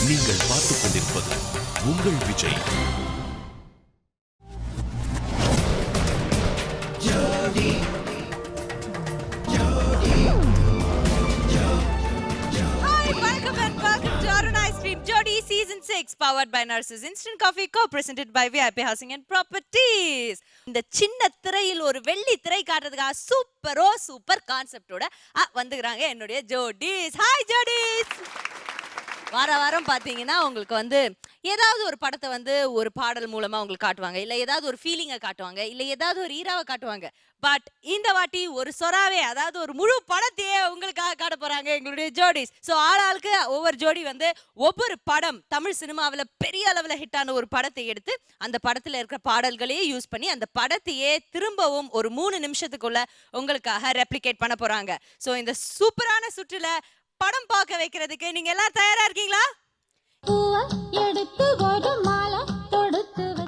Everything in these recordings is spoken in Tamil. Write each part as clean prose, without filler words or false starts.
நீங்கள் பார்த்துக் கொண்டிருப்பது உங்கள் Vijay. Jodi Season 6 powered by Nurses Instant Coffee co-presented by VIP Housing and Properties. இந்த சின்ன திரையில் ஒரு வெள்ளி திரை காட்டுறதுக்காக சூப்பர் கான்செப்டோட வந்துக்கிறாங்க என்னுடைய ஜோடிஸ். ஹாய் ஜோடிஸ். வாரம் பாத்தீங்கன்னா உங்களுக்கு ஏதாவது ஒரு படத்தை ஒரு பாடல் மூலமா உங்களுக்கு காட்டுவாங்க, இல்ல ஏதாவது ஒரு ஃபீலிங்கை காட்டுவாங்க, இல்ல ஏதாவது ஒரு ஈராவை காட்டுவாங்க. பட் இந்த வாட்டி ஒரு சொராவே, அதாவது ஒரு முழு படத்தையே உங்களுக்காக காட்ட போறாங்க எங்களுடைய ஜோடிஸ். ஸோ ஆளாளுக்கு ஒவ்வொரு ஜோடி ஒவ்வொரு படம் தமிழ் சினிமாவில் பெரிய அளவில் ஹிட்டான ஒரு படத்தை எடுத்து அந்த படத்தில் இருக்கிற பாடல்களையே யூஸ் பண்ணி அந்த படத்தையே திரும்பவும் ஒரு 3 நிமிஷத்துக்குள்ள உங்களுக்காக ரெப்ளிகேட் பண்ண போறாங்க. ஸோ இந்த சூப்பரான சுற்றுல படம் பார்க்க வைக்கிறதுக்கு நீங்க எல்லாரும் தயாரா இருக்கீங்களா?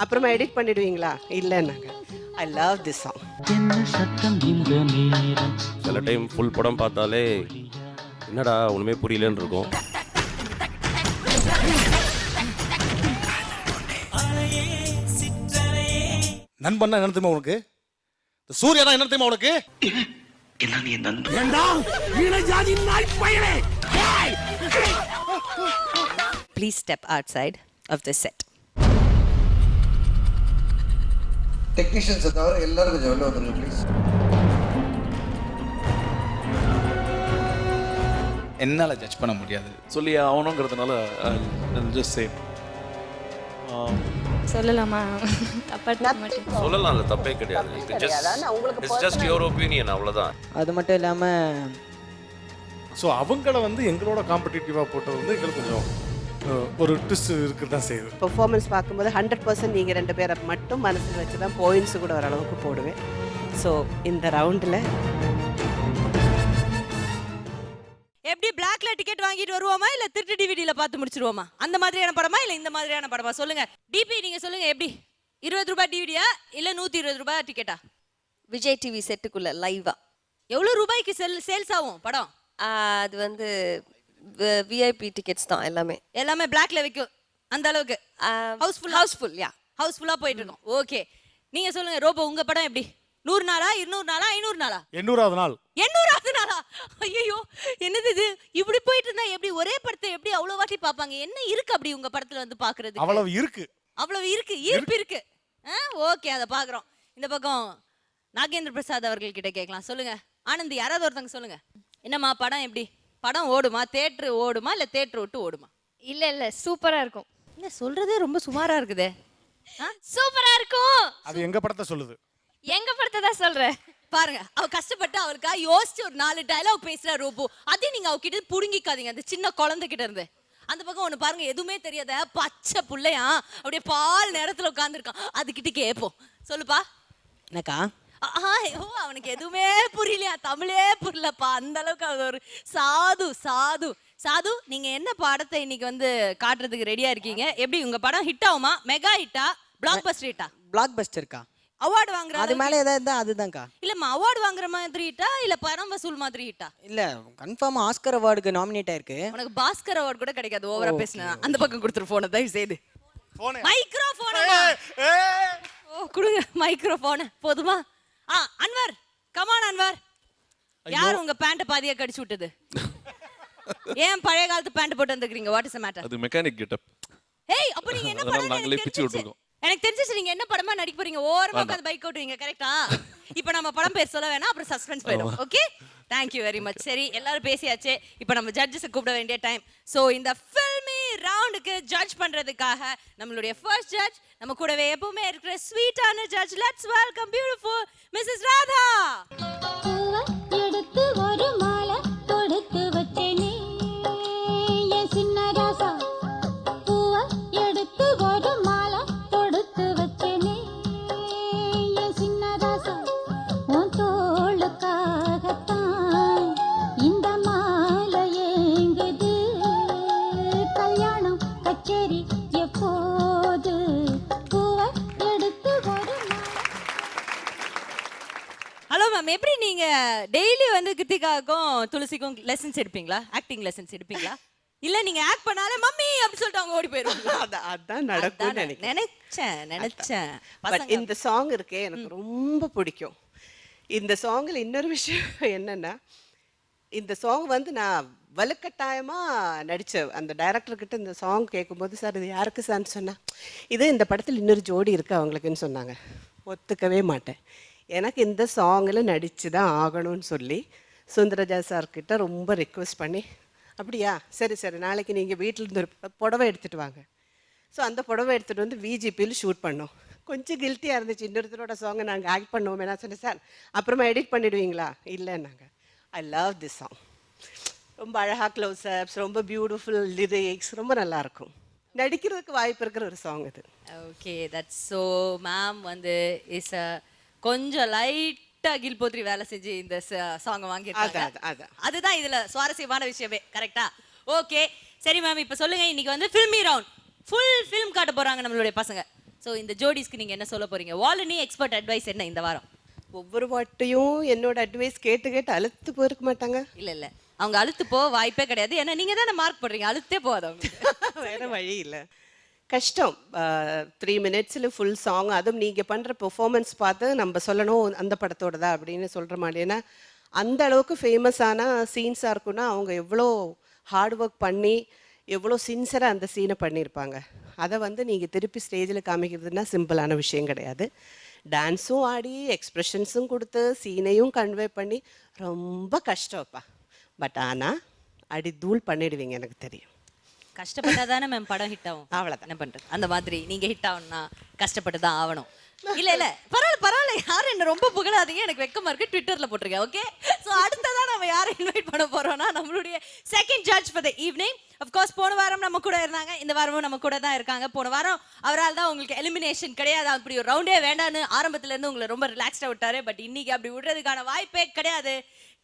அப்புறமா எடிட் பண்ணிடுவீங்களா? இல்லைன்னாங்க. I love this song. சில டைம் ஃபுல் படம் பார்த்தாலே என்னடா ஒண்ணுமே புரியலன்னு இருக்கும். நண்பன்னா என்ன தெரியுமா உனக்கு? சூர்யானா என்ன தெரியுமா உனக்கு? Please step outside of the set. Technicians தவிர எல்லாரும் கொஞ்சம் வெளில வந்துருங்க ப்ளீஸ். என்னால ஜட்ஜ் பண்ண முடியாது சொல்லி ஆகணுங்கிறதுனால just say சொல்லலாமா? தப்பா மாட்டேன். சொல்லலாம், தப்பே கிடையாது. இட்ஸ் ஜஸ்ட் யுவர் ஒபினியன், அவ்வளவுதான். அது மட்டும் இல்லாம ஸோ அவங்கள எங்களோட காம்படிட்டிவாக போட்டது எங்களுக்கு கொஞ்சம் ஒரு ட்விஸ்ட் இருக்குது தான் செய்யுது. பெர்ஃபார்மன்ஸ் பார்க்கும்போது 100% நீங்கள் 2 பேரை மட்டும் மனசில் வச்சு தான் பாயிண்ட்ஸ் கூட ஓரளவுக்கு போடுவேன். ஸோ இந்த ரவுண்டில் எப்படி பிளாக்ல டிக்கெட் வாங்கிட்டு வருவோமா, இல்ல திருட்டு டிவிடியில பார்த்து முடிச்சிருவோமா? அந்த மாதிரியான படமா இல்ல இந்த மாதிரியான படமா? சொல்லுங்க டிபி, நீங்க சொல்லுங்க. எப்படி 20 ரூபாய் டிவிடியா இல்ல 120 ரூபாய் டிக்கெட்டா? விஜய் டிவி செட்டுக்குள்ள லைவா எவ்வளவு ரூபாய்க்கு சேல்ஸ் ஆகும் படம்? அது விஐபி டிக்கெட்ஸ் தான். எல்லாமே பிளாக்ல வைக்கும் அந்த அளவுக்கு. ஹவுஸ்ஃபுல் யா, ஹவுஸ்ஃபுல்லா போயிட்டு இருக்கோம். ஓகே, நீங்க சொல்லுங்க ரோபோ, உங்க படம் எப்படி? 100 நாளா 200 நாளா 500 நாளா? 800வது நாள். 800வது நாளா? ஐயோ, என்னது இது? இப்படி போயிட்டு இருந்தா எப்படி ஒரே படத்தை எப்படி அவ்வளவு வாட்டி பாப்பாங்க? என்ன இருக்கு அப்படி உங்க படத்துல பாக்குறது? அவ்வளவு இருக்கு ஈர்ப்பு இருக்கு. ஓகே, அதை பாக்குறோம். இந்த பக்கம் நாகேந்திர பிரசாத் அவர்கள் கிட்ட கேட்கலாம். சொல்லுங்க ஆனந்தி, யாராவது ஒருத்தங்க சொல்லுங்க. என்னம்மா படம் எப்படி? படம் ஓடுமா? தியேட்டர் ஓடுமா இல்ல தியேட்டர் விட்டு ஓடுமா? இல்ல சூப்பரா இருக்கும். என்ன சொல்றதே ரொம்ப சுமாரா இருக்குதே. சூப்பரா இருக்கும். அது எங்க படத்தை சொல்லுது. எங்க படத்தை தான் சொல்றேன். பாருங்க, அவ கஷ்டப்பட்டு அவளுக்கா யோசிச்சு ஒரு 4 டயலாக் பேசுறா ரோபோ. அதே நீங்க அவகிட்ட புடுங்கிக்காதீங்க, அந்த சின்ன குழந்தை கிட்ட இருந்து. அந்த பக்கம் ஒண்ணு பாருங்க, எதுவுமே தெரியாத பச்சை புள்ளையா அப்படியே பால் நேரத்துல உட்கார்ந்துருக்கான். அதுகிட்ட கேட்போம். சொல்லுப்பா. என்னக்கா? அவனுக்கு எதுவுமே புரியலையா, தமிழே புரியலப்பா. அந்த அளவுக்கு அது ஒரு சாது. நீங்க என்ன படத்தை இன்னைக்கு காட்டுறதுக்கு ரெடியா இருக்கீங்க? எப்படி உங்க படம் ஹிட் ஆகுமா? மெகா ஹிட்டா, பிளாக் பஸ்டர் ஹிட்டா? பிளாக் பஸ்டர்க்கா. அவார்டு வாங்குற அது மேல ஏதாவது இருந்தா அதுதான்க்கா. இல்லம்மா, அவார்டு வாங்குற மாதிரி ஹிட்டா இல்ல படம் வசூல் மாதிரி ஹிட்டா? இல்ல, கன்ஃபார்மா ஆஸ்கர் அவார்டுக்கு நாமினேட் ஆயிருக்கு. உனக்கு பாஸ்கர் அவார்டு கூட கிடைக்காது ஓவரா பேசினா. அந்த பக்கம் கொடுத்துரு போன, தயவு செய்து. மைக்ரோஃபோன் கொடுங்க, மைக்ரோஃபோன் போதுமா? அன்வர், கமான் அன்வர். யார் உங்க பேண்ட் பாதியா கடிச்சு விட்டது? ஏன் பழைய காலத்து பேண்ட் போட்டு வந்துக்கிறீங்க? What is the matter? அது மெக்கானிக் கெட்டப். ஏய், அப்ப நீங்க என்ன படம் நாங்களே பிச்சு விட்டுறோம். எனக்கு தெரிஞ்சிச்சு நீங்க என்ன படமா நடிக்க போறீங்க. ஓரமா உட்கார்ந்து பைக் ஓட்டுவீங்க, கரெக்ட்டா? இப்போ நம்ம படம் பேர் சொல்ல வேணாம், அப்புறம் சஸ்பென்ஸ் போயிடும். Okay, thank you very much. சரி, எல்லாரும் பேசியாச்சு. இப்போ நம்ம ஜட்ஜஸ் கூப்பிட வேண்டிய டைம். சோ இந்த ஃபில்மி ரவுண்டுக்கு ஜட்ஜ் பண்றதுக்காக நம்மளுடைய ஃபர்ஸ்ட் ஜட்ஜ், நம்ம கூடவே எப்பவுமே இருக்கிற ஸ்வீட்டான judge. Let's welcome beautiful Mrs Radha. எடுத்து ஒரு மாலை தொடுத்து வச்சேனே என் சின்ன ராசா. பூவை எடுத்து ஒரு மாலை தொடுத்து வச்சேனே என் சின்ன ராசா. உன் தோளுக்காகத்தான் இந்த மாலை ஏங்குது. கல்யாணம் கச்சேரி எப்போது? பூவை எடுத்து ஒரு ஹலோ மேம், எப்படி நீங்க டெய்லி கிருத்திகாவுக்கும் துளசிக்கும் லெசன்ஸ் எடுப்பீங்களா? ஆக்டிங் லெசன்ஸ் எடுப்பீங்களா? இல்ல நீங்க ஆக்ட் பண்ணாலே மம்மி அப்படி சொல்லிட்டு அவங்க ஓடி போயிருவாங்க. அதான் நடக்கும்னு நினைக்கிறேன். நினைச்சேன் பட் இந்த சாங் இருக்கே எனக்கு ரொம்ப பிடிக்கும். இந்த சாங்ல இன்னொரு விஷயம் என்னன்னா, இந்த சாங் வந்து நான் வலுக்கட்டாயமா நடிச்ச அந்த டைரக்டர் கிட்ட இந்த சாங் கேட்கும்போது, சார் இது யாருக்கு சார்னு சொன்னா, இது இந்த படத்தில் இன்னொரு ஜோடி இருக்கு அவங்களுக்குன்னு சொன்னாங்க. ஒத்துக்கவே மாட்டேன். எனக்கு இந்த சாங்கில் நடிச்சு தான் ஆகணும்னு சொல்லி சுந்தரராஜா சார்கிட்ட ரொம்ப ரிக்வெஸ்ட் பண்ணி, அப்படியா சரி சரி நாளைக்கு நீங்கள் வீட்டிலேருந்து ஒரு புடவை எடுத்துகிட்டு வாங்க. ஸோ அந்த புடவை எடுத்துகிட்டு வந்து விஜிபியில் ஷூட் பண்ணோம். கொஞ்சம் கில்ட்டியாக இருந்துச்சு, இன்னொருத்தரோட சாங்கை நாங்கள் ஆக்ட் பண்ணுவோம். நான் சொன்னேன், சார் அப்புறமா எடிட் பண்ணிடுவீங்களா? இல்லைன்னாங்க. I love this song. ரொம்ப அழகாக க்ளோஸ்அப்ஸ், ரொம்ப பியூட்டிஃபுல் லிரிக்ஸ், ரொம்ப நல்லாயிருக்கும். நடிக்கிறதுக்கு வாய்ப்பு இருக்கிற ஒரு சாங் இது. ஓகே, தட்ஸ் ஸோ மேம் வந்து இஸ் கொஞ்சம் லைட்டா கில்போத்ரி வேலை செஞ்சு இந்த சாங்கை வாங்கியிருக்காங்க. அதுதான் இதுல சுவாரஸ்யமான விஷயமே. கரெக்டா? ஓகே சரி மேம், இப்போ சொல்லுங்க, இன்னைக்கு வந்து ஃபில்மி ரவுண்ட் ஃபுல் ஃபிலிம் காட்ட போறாங்க நம்மளுடைய பசங்க. ஸோ இந்த ஜோடிஸ்க்கு நீங்க என்ன சொல்ல போறீங்க? வாலினி எக்ஸ்பர்ட் அட்வைஸ் என்ன இந்த வாரம்? ஒவ்வொரு வாட்டையும் என்னோட அட்வைஸ் கேட்டு கேட்டு அழுத்து போயிருக்க மாட்டாங்க. இல்ல அவங்க அழுத்து போக வாய்ப்பே கிடையாது. ஏன்னா நீங்க தானே மார்க் பண்றீங்க, அழுத்தே போகாது அவங்க. வேற வழி இல்லை. கஷ்டம். 3 மினிட்ஸில் ஃபுல் சாங், அதுவும் நீங்கள் பண்ணுற பெர்ஃபார்மன்ஸ் பார்த்து நம்ம சொல்லணும் அந்த படத்தோட தான் அப்படின்னு சொல்கிற மாதிரி. ஏன்னா அந்த அளவுக்கு ஃபேமஸான சீன்ஸாக இருக்குன்னா அவங்க எவ்வளோ ஹார்ட் ஒர்க் பண்ணி எவ்வளோ சின்சராக அந்த சீனை பண்ணியிருப்பாங்க. அதை வந்து நீங்கள் திருப்பி ஸ்டேஜில் காமிக்கிறதுனா சிம்பிளான விஷயம் கிடையாது. டான்ஸும் ஆடி எக்ஸ்ப்ரெஷன்ஸும் கொடுத்து சீனையும் கன்வே பண்ணி ரொம்ப கஷ்டம்ப்பா. பட் ஆனால் அடி தூள் பண்ணிடுவீங்க, எனக்கு தெரியும். கஷ்டப்பட்டாதானே மேம் படம் ஹிட் ஆகும். அவ்வளோதான். என்ன பண்றது? அந்த மாதிரி நீங்க ஹிட் ஆகணும்னா கஷ்டப்பட்டு தான் ஆகணும். இல்ல பரவாயில்ல, யாரும் என்ன ரொம்ப புகழாதீங்க, எனக்கு வெக்கமா இருக்கு. ட்விட்டர்ல போட்டிருக்கேன். ஓகே, சோ அடுத்ததா நம்ம யாரை இன்வைட் பண்ண போறோம்னா நம்மளுடைய second judge for the evening. Of course போன வாரம் நம்ம கூட இருந்தாங்க, இந்த வாரமும் நம்ம கூட தான் இருக்காங்க. போன வாரம் அவரால் தான் உங்களுக்கு எலிமினேஷன் கிடையாது, அப்படி ஒரு ரவுண்டே வேண்டான்னு ஆரம்பத்துல இருந்து உங்களை ரொம்ப ரிலாக்ஸ்டா விட்டாரு. பட் இன்னைக்கு அப்படி விடுறதுக்கான வாய்ப்பே கிடையாது.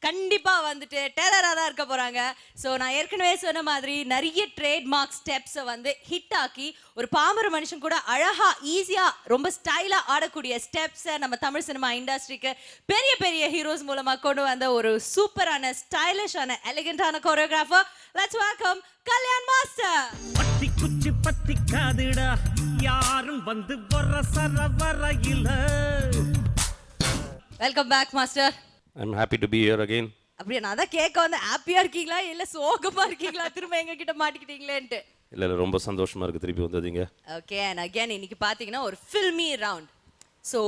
கண்டிப்பா வந்துட்டு டெரரா தான் இருக்க போறாங்க. ஸோ நான் ஏற்கனவே சொன்ன மாதிரி நிறைய ட்ரேட்மார்க் ஸ்டெப்ஸை வந்து ஹிட் ஆக்கி ஒரு பாமர மனுஷன் கூட அழகா ஈஸியா ரொம்ப ஸ்டைலா ஆடக்கூடிய ஸ்டெப்ஸை நம்ம தமிழ் சினிமா இண்டஸ்ட்ரிக்கு பெரிய பெரிய ஹீரோஸ் மூலமா கொண்டு வந்த ஒரு சூப்பரான ஸ்டைலிஷான எலிகண்டான choreographer. Let's welcome Kalyan master. பத்தி குச்சி பத்தி காதுடா யாரும் வந்து வர சரவரையில. Welcome back master. I'm happy to be here again. அப்படியே நான் தான் கேட்க வந்து ஹாப்பியா இருக்கீங்களா இல்ல சோகமா இருக்கீங்களா திரும்ப எங்க கிட்ட மாட்டிக்கிட்டீங்களேன்ட்டு? இல்லை ரொம்ப சந்தோஷமாக இருக்குது திருப்பி வந்ததுங்க. ஓகே, அண்ட் அகேன் இன்னைக்கு பார்த்தீங்கன்னா ஒரு ஃபில்மி ரவுண்ட். ஸோ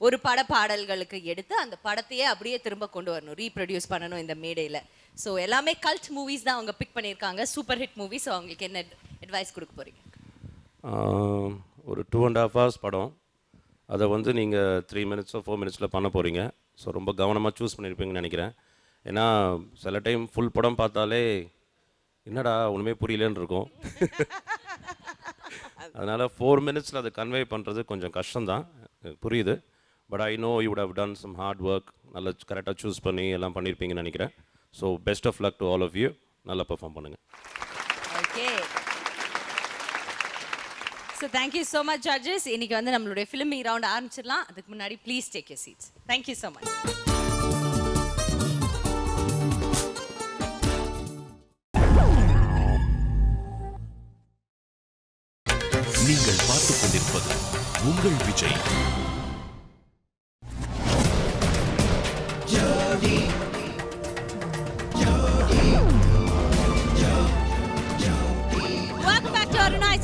ஒரு பட பாடல்களுக்கு எடுத்து அந்த படத்தையே அப்படியே திரும்ப கொண்டு வரணும், ரீப்ரொடியூஸ் பண்ணணும் இந்த மேடையில். ஸோ எல்லாமே கல்ட் மூவிஸ் தான் அவங்க பிக் பண்ணியிருக்காங்க, சூப்பர் ஹிட் மூவிஸ். ஸோ அவங்களுக்கு என்ன அட்வைஸ் கொடுக்க போகிறீங்க? ஒரு 2.5 hours படம், அதை வந்து நீங்கள் 3 minutes 4 minutes பண்ண போகிறீங்க. ஸோ ரொம்ப கவனமாக சூஸ் பண்ணியிருப்பீங்கன்னு நினைக்கிறேன். ஏன்னா சில டைம் ஃபுல் படம் பார்த்தாலே என்னடா ஒன்றுமே புரியலன்னு இருக்கும். அதனால் 4 minutes அதை கன்வே பண்ணுறது கொஞ்சம் கஷ்டம்தான், புரியுது. But I know you would have done some hard work. நல்லா கரெக்டாக சூஸ் பண்ணி எல்லாம் பண்ணியிருப்பீங்கன்னு நினைக்கிறேன். So best of luck to all of you. நல்லா பெர்ஃபார்ம் பண்ணுங்கள். Okay, so thank you so much judges. இன்னைக்கு வந்து நம்மளுடைய ஃபிலிமி ரவுண்ட் ஆரம்பிச்சிடலாம். அதுக்கு முன்னாடி please take your seats. Thank you so much. நீங்கள் பார்த்துக் கொண்டிருப்பது உங்கள் Vijay.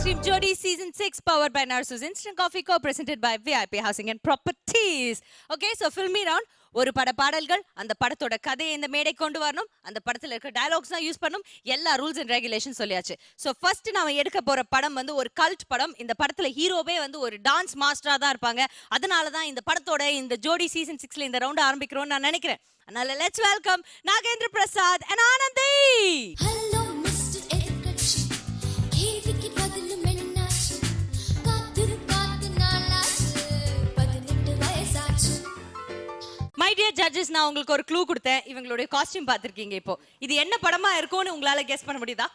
Stream Jodi Season 6 powered by Narsus Instant Coffee Co-presented by VIP Housing and Properties. Okay, so filmy round. ஒரு பட பாடல்கள், அந்த படத்தோட கதையை இந்த மேடை கொண்டு வரணும், அந்த படத்தில் இருக்க டயலாக்ஸ் தான் யூஸ் பண்ணணும், எல்லா ரூல்ஸ் அண்ட் ரெகுலேஷன் சொல்லியாச்சு. ஸோ ஃபர்ஸ்ட் நாம எடுக்க போற படம் வந்து ஒரு கல்ட் படம். இந்த படத்துல ஹீரோவே வந்து ஒரு டான்ஸ் மாஸ்டரா தான் இருப்பாங்க. அதனால தான் இந்த படத்தோட இந்த ஜோடி சீசன் 6ல இந்த ரவுண்ட் ஆரம்பிக்கிறோம்னு நான் நினைக்கிறேன். அதனால let's welcome Nagendra Prasad and Anandhi. Hello mister எதிர்க்கட்சி, கேள்விக்கு பதிலும் என்னாச்சு? காத்து நாளாச்சு, 18 வயசாச்சு. மை டியர் ஜட்ஜஸ், நான் உங்களுக்கு ஒரு க்ளூ கொடுத்தேன். இவங்களுடைய காஸ்டியூம் பார்த்துருக்கீங்க. இப்போ இது என்ன படமா இருக்கும்னு உங்களால கெஸ் பண்ண முடியுதா?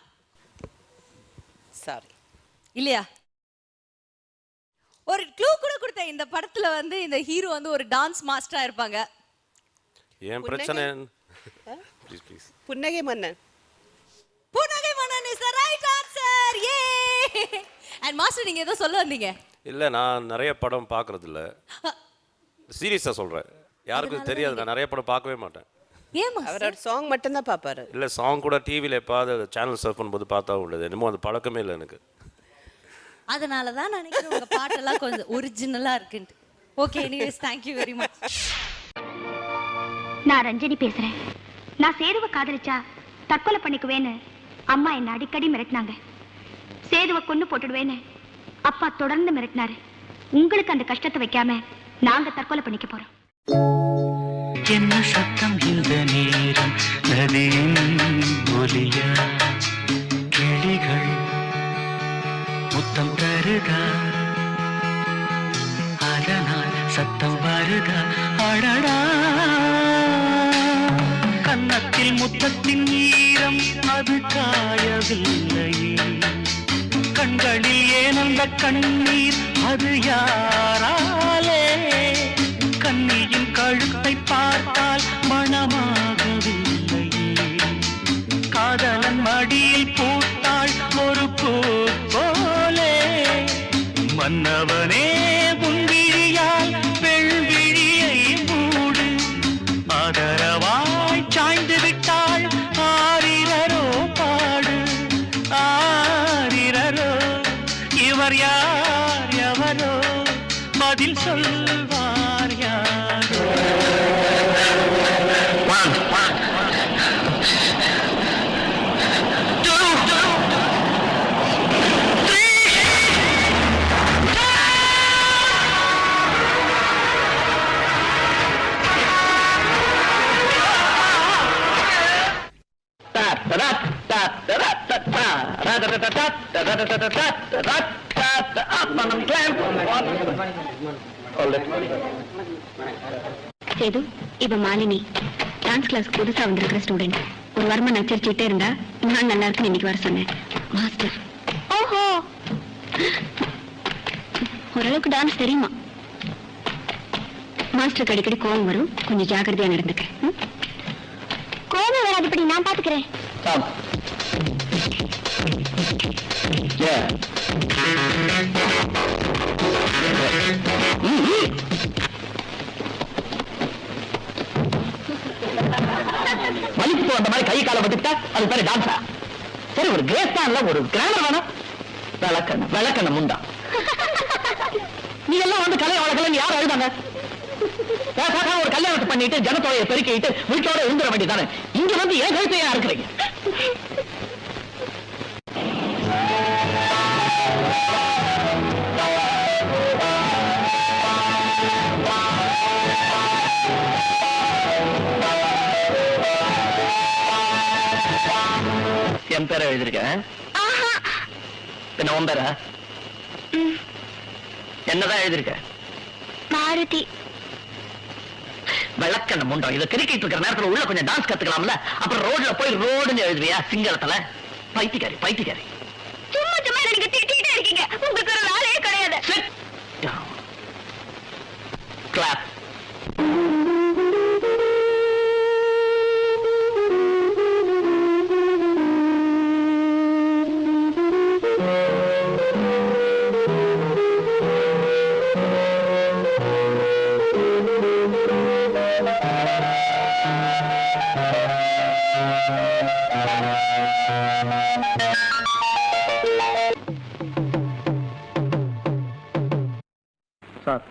சாரி, இல்லையா? ஒரு க்ளூ கூட கொடுத்தேன். இந்த படத்துல வந்து இந்த ஹீரோ வந்து ஒரு டான்ஸ் மாஸ்டரா இருப்பாங்க. ஏன் பிரச்சனை? ப்ளீஸ் புன்னகை மன்னன். புன்னகை மன்னன் is the right and master நீங்க ஏதோ சொல்ல வந்தீங்க. இல்லை, நான் நிறைய படம் பார்க்குறதில்ல, சீரியஸாக சொல்கிறேன். யாருக்கும் தெரியாது, நான் நிறைய படம் பார்க்கவே மாட்டேன். ஏன் மாஸ்டர்? அவரோட சாங் மட்டும்தான் பார்ப்பாரு. இல்லை, சாங் கூட டிவியில் எப்பாவது சேனல் சர்ஃப் பண்ணும்போது பார்த்தா உள்ளது. என்னமோ அந்த பழக்கமே இல்லை எனக்கு. அதனால தான் நான் நினைக்கிறேன் உங்க பாட்டெல்லாம் கொஞ்சம் ஒரிஜினலா இருக்குன்ட்டு. Okay, anyways thank you very much. நான் ரஞ்சனி பேசுறேன். நான் சேதுவை காதலிச்சா தற்கொலை பண்ணிக்குவேன்னு அம்மா என்ன அடிக்கடி மிரட்டினாங்க. சேதுவை கொன்னு போட்டுடுவேன்னு அப்பா தொடர்ந்து மிரட்டினாரு. உங்களுக்கு அந்த கஷ்டத்தை வைக்காம நாங்க தற்கொலை பண்ணிக்க போறோம். என்ன சத்தம் இந்த நேரம், நதியின் ஒலியா, கிளிகள் முத்தம் தருதா, அதனால் சத்தம் வருதா, அடடா, கன்னத்தில் முத்தத்தின் ஈரம் அது காயவில்லையே, கண்களில் ஏன் அந்த கண்ணீர் அது யாராலே, கண்ணியின் கழுத்தை பார்த்தால் மணமாகவில்லையே, காதலன் மடியில் பூத்தாள் ஒரு பூ போலே, மன்னவனே உன்விழியால் வெள்விழியை மூடு, ஆதரவாய் சாய்ந்து விட்டாள் ஆரிரரோ பாடு, ஆரிரரோ இவர் யார் எவரோ பதில் சொல்வார் யாரோ. சேது, இவ மாலினி, டான்ஸ் கிளாஸ் புதுசா வந்திருக்கிற ஸ்டூடெண்ட். ஒரு வாரமா நச்சரிச்சுட்டே இருந்தா நான் நல்லா இருக்குன்னு இன்னைக்கு வர சொன்னேன். மாஸ்டர், ஓஹோ, ஓரளவுக்கு டான்ஸ் தெரியுமா? மாஸ்டருக்கு அடிக்கடி கோவம் வரும், கொஞ்சம் ஜாக்கிரதையா நடந்துக்க. கோவம் வராதுபடி நான் பாத்துக்கிறேன். மலிக்கு அந்த மாதிரி கை காலை விட்டுட்டா அது பேரு டான்ஸா? சரி, ஒரு கிரேஸ் தான்ல, ஒரு கிராமர் வேணாம். விளக்கண்ண முண்டா, நீ எல்லாம் வந்து கலை வழக்கல யாரும் எழுதாங்க? ஒரு கல்யாணத்தை பண்ணிட்டு ஜனத்தொகையை பெருக்கிட்டு வீட்டோட இருந்துட வேண்டியதானே. இங்க வந்து ஏன் கழுத்தையா இருக்கிறீங்க? என் பேரை எழுதிருக்கேன். பின்ன உன் பேரா? என்னதான் எழுதிருக்க? மாருதி. விளக்கண்ண முண்டம், இதை கிரிக்கிட்டு இருக்கிற நேரத்துல உள்ள கொஞ்சம் டான்ஸ் கத்துக்கலாம்ல. அப்புறம் ரோட்ல போய் ரோடுன்னு எழுதுவியா சிங்களத்துல? பைத்தியக்காரி பைத்தியக்காரி. சும்மா சும்மா நீங்க திட்டிட்டே இருக்கீங்க. உங்களுக்கு ஒரு வேலையே கிடையாது. கிளாப். சார்,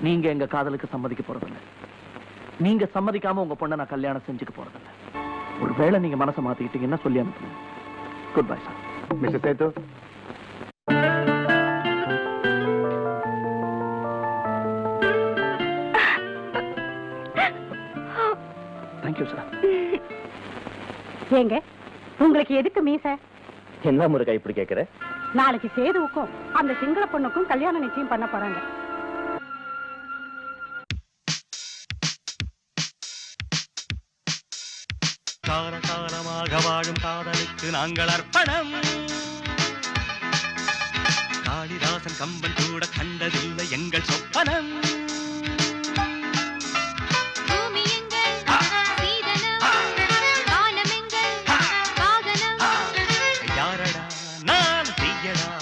நீங்க எங்க காதலுக்கு சம்மதிக்க போறதில்லை. நீங்க சம்மதிக்காம உங்க பொண்ணை நான் கல்யாணம் செஞ்சுக்க போறதில்லை. ஒருவேளை நீங்க மனசை மாத்திக்கிட்டீங்கன்னா சொல்லி அனுப்புங்க. Good bye sir. Mister Sethu, thank you sir. ஏங்க, உங்களுக்கு எதுக்கு மீசை? என்ன முருகா இப்படி கேட்கிற? நாளைக்கு சேதுவுக்கும் அந்த சிங்கள பொண்ணுக்கும் கல்யாணம் நிச்சயம் பண்ண போறாங்க. காலகாலமாக வாழும் காதலுக்கு நாங்கள் அர்ப்பணம். காளிதாசன் கம்பன் கூட கண்டதில்லை எங்கள் சொப்பனம். யாரடா நான் செய்யடா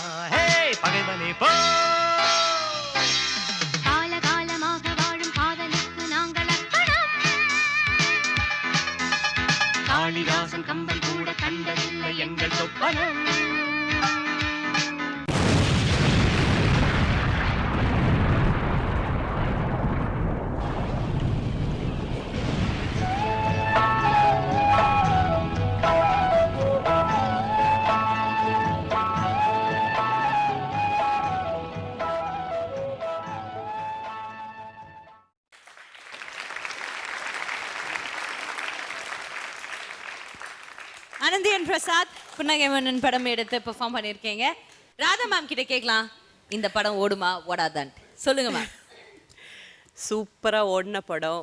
ஆனந்தி அண்ட் பிரசாத் புன்னகை மன்னன் படம் எடுத்து பெர்ஃபார்ம் பண்ணியிருக்கீங்க. ராதா மேம் கிட்ட கேட்கலாம், இந்த படம் ஓடுமா ஓடாதான்ட்டு சொல்லுங்க மேம். சூப்பராக ஓடின படம்.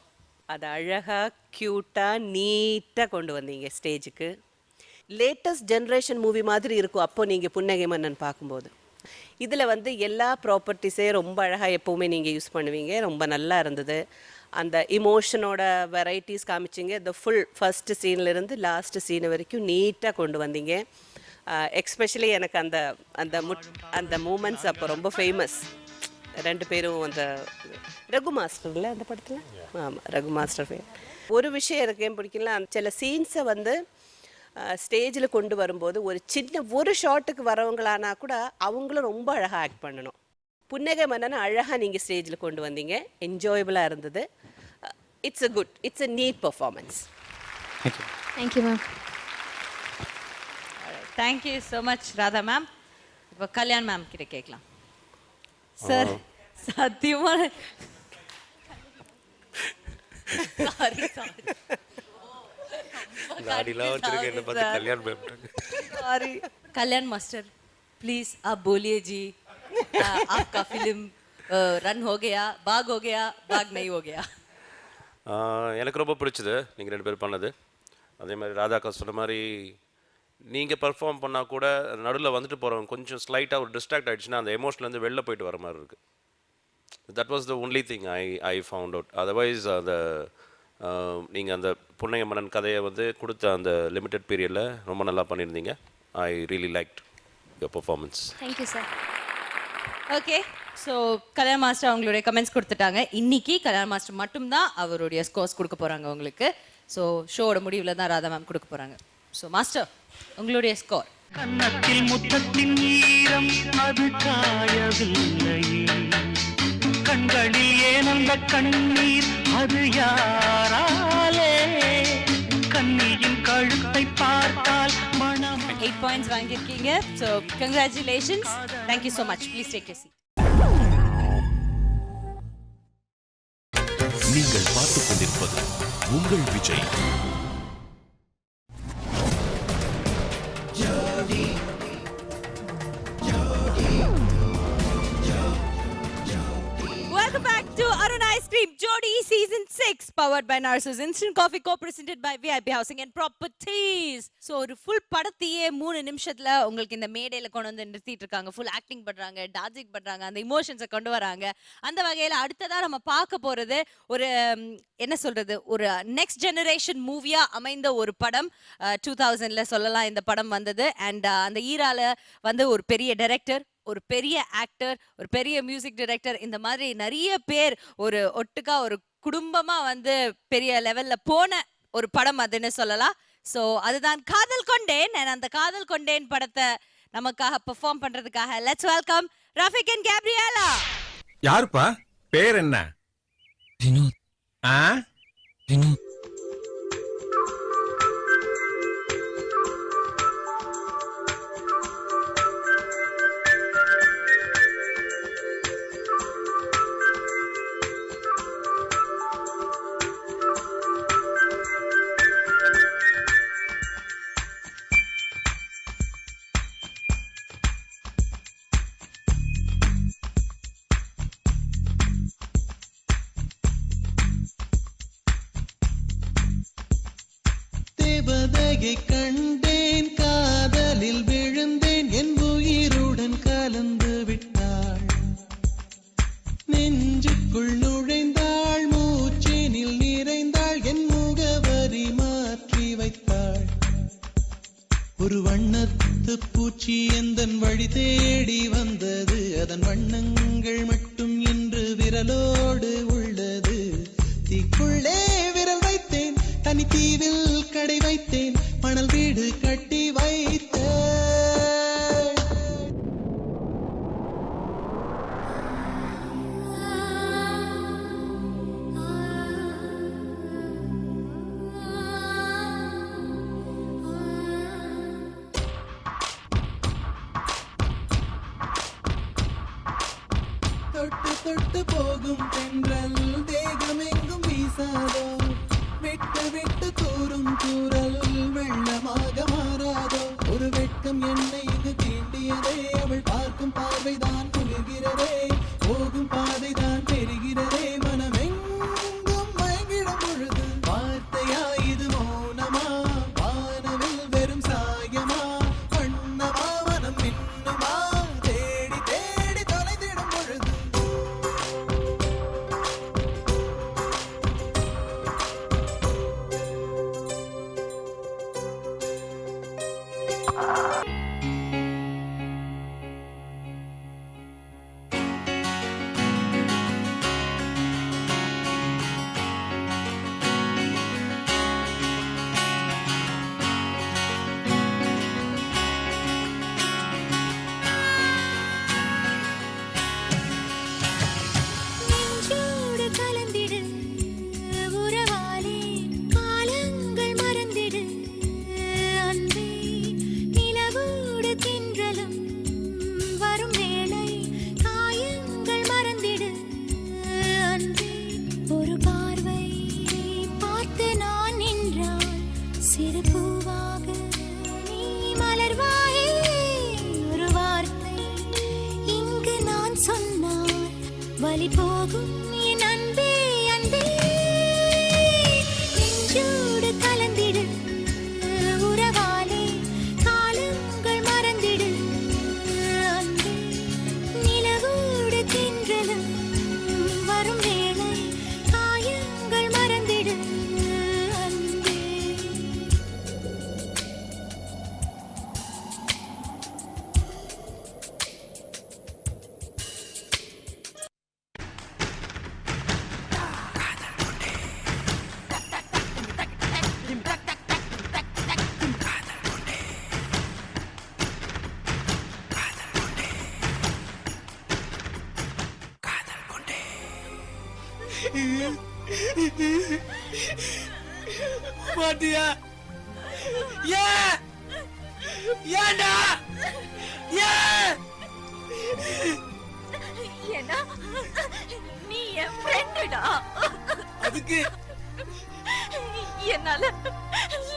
அது அழகாக க்யூட்டாக நீட்டாக கொண்டு வந்தீங்க ஸ்டேஜுக்கு. லேட்டஸ்ட் ஜென்ரேஷன் மூவி மாதிரி இருக்கும் அப்போ நீங்கள் புன்னகை மன்னன் பார்க்கும்போது. இதில் வந்து எல்லா ப்ராப்பர்ட்டிஸே ரொம்ப அழகாக எப்போவுமே நீங்கள் யூஸ் பண்ணுவீங்க. ரொம்ப நல்லா இருந்தது. அந்த இமோஷனோட வெரைட்டிஸ் காமிச்சிங்க. இந்த ஃபுல் ஃபஸ்ட்டு சீன்லேருந்து லாஸ்ட் சீன் வரைக்கும் நீட்டாக கொண்டு வந்தீங்க. எக்ஸ்பெஷலி எனக்கு அந்த அந்த அந்த மூமெண்ட்ஸ் அப்போ ரொம்ப ஃபேமஸ். ரெண்டு பேரும் அந்த ரகு மாஸ்டர்ல அந்த படத்தில். ஆமாம், ரகு மாஸ்டர். ஒரு விஷயம் எனக்கு ஏன் பிடிக்கல, சில சீன்ஸை வந்து ஸ்டேஜில் கொண்டு வரும்போது ஒரு ஷாட்டுக்கு வரவங்களானா கூட அவங்களும் ரொம்ப அழகாக ஆக்ட் பண்ணணும். புன்னகை மன்னனை அழகாக நீங்கள் ஸ்டேஜில் கொண்டு வந்தீங்க. என்ஜாயபுளாக இருந்தது. It's a neat performance. Thank you ma'am. Thank you so much Radha ma'am. இப்போ கல்யாண் மேம் கிட்ட கேட்கலாம். சார் சத்தியமா சாரி कल्याण मास्टर प्लीज आप बोलिए जी, आपका फिल्म रन हो गया, बाग हो गया, बाग नहीं हो गया? எனக்கு ரொம்ப பிடிச்சது நீங்கள் ரெண்டு பேர் பண்ணது. அதே மாதிரி ராதாக்கா சொன்ன மாதிரி நீங்கள் பர்ஃபார்ம் பண்ணால் கூட நடுவில் வந்துட்டு போகிறவங்க கொஞ்சம் ஸ்லைட்டாக ஒரு டிஸ்ட்ராக்ட் ஆகிடுச்சுன்னா அந்த எமோஷன்லேருந்து வெளில போயிட்டு வர மாதிரி இருக்குது. That was the only thing I found out. Otherwise அந்த நீங்கள் அந்த புன்னகை மன்னன் கதையை வந்து கொடுத்த அந்த லிமிட்டட் பீரியடில் ரொம்ப நல்லா பண்ணியிருந்தீங்க. I really liked your performance. Thank you sir. Okay, so Kalyan master அவங்களுடைய கமெண்ட்ஸ் கொடுத்துட்டாங்க. இன்னைக்கு கல்யாண் மாஸ்டர் மட்டும்தான் அவருடைய ஸ்கோர்ஸ் கொடுக்க போகிறாங்க உங்களுக்கு. ஸோ ஷோவோட முடிவில் தான் ராதா மேம் கொடுக்க போகிறாங்க. ஸோ மாஸ்டர், உங்களுடைய ஸ்கோர். கன்னத்தில் முத்தத்தின் ஈரம் அது காயவில்லை, கண்களில் ஏனந்த கண்ணீர் அது யாராலே, கண்ணியின் கழுத்தை பார்த்தால் மனம். 8 points வாங்கியிருக்கீங்க. So congratulations. Thank you so much. Please take you seat. நீங்கள் பார்த்துக் கொண்டிருப்பது உங்கள் Vijay. Welcome back to Arun Ice Cream Jodi Season 6 powered by Narsus Instant Coffee co-presented by VIP Housing and Properties. So ஒரு ஃபுல் படத்தையே 3 நிமிஷத்துல உங்களுக்கு இந்த மேடையில கொண்டு வந்து நிறுத்திட்டு இருக்காங்க. ஃபுல் ஆக்டிங் பண்றாங்க, டான்சிங் பண்றாங்க, அந்த இமோஷன்ஸை கொண்டு வராங்க. அந்த வகையில அடுத்ததா நம்ம பார்க்க போறது ஒரு என்ன சொல்றது, ஒரு நெக்ஸ்ட் ஜெனரேஷன் மூவியா அமைந்த ஒரு படம். 2000ல சொல்லலாம் இந்த படம் வந்தது. அண்ட் அந்த ஈரால வந்து ஒரு பெரிய டைரக்டர், ஒரு பெரிய ஆக்டர், ஒரு பெரிய மியூசிக் டைரக்டர், இந்த மாதிரி நிறைய பேர் ஒரு ஒட்டுக்கா ஒரு குடும்பமா வந்து பெரிய லெவல்ல போன ஒரு படம் அதுன்னு சொல்லலாம். ஸோ அதுதான் காதல் கொண்டேன். அந்த காதல் கொண்டேன் படத்தை நமக்காக பெர்ஃபார்ம் பண்றதுக்காக let's welcome Rafiq and Gabriela. யாருப்பா பேர் என்ன? வினோத். வினோத். தேவதையை கண்டேன், காதலில் விழுந்தேன், என் உயிருடன் கலந்து விட்டாள், நெஞ்சுக்குள் நுழைந்தாள், மூச்சினில் நிறைந்தாள், என் முகவரி மாற்றி வைத்தாள். ஒரு வண்ணத்து பூச்சி எந்தன் வழி தேடி வந்தது, அதன் வண்ணங்கள் மட்டும் இன்று விரலோடு உள்ளது. தீக்குள்ளே விரல் வைத்தேன், தனித்தீவில் கடை வைத்தேன், மணல் வீடு கட்டி வைத்தேன். தொட்டு தொட்டு போகும் தென்றல் தேகமெங்கும் வீசாதோ, விட்டு விட்டு தூரும் தூரல் வெள்ளமாக மாறாதோ ஒரு வெட்கம் என்னை இங்கு தீண்டியதே அவள் பார்க்கும் பார்வைதான் குளிர்கிறதே போகும் பாதைதான் பெறுகிறதே மனமெங்கும் மயங்கிடும் பொழுது வார்த்தையா இது மௌனமா வானவில் வெறும் சாயமா வண்ணமா மனம் மின்னுமா தேடி தேடி தொலைந்திடும் பொழுது நெஞ்சோடு கலந்திடு உறவாலே காலங்கள் மறந்திடு அன்பே நிலவோடு தென்றலும் வரும் வேளை காயங்கள் மறந்திடு அன்பே ஒரு பார்வை பார்த்து நான் நின்றால் சிறு பூவாக நீ மலர்வாயே ஒரு வார்த்தை இங்கு நான் சொன்னால் வலி போகும் என் அன்பே அன்பே நெஞ்சோடு கலந்திடு உறவாலே காலங்கள் மறந்திடு அன்பே நிலவோடு தென்றலும் வரும் வேளை காயங்கள் மறந்திடு அன்பே பாத்தியா ஏன் ஏன்டா ஏன் ஏன்னா நீ என் ஃப்ரெண்டுடா. அதுக்கு என்னால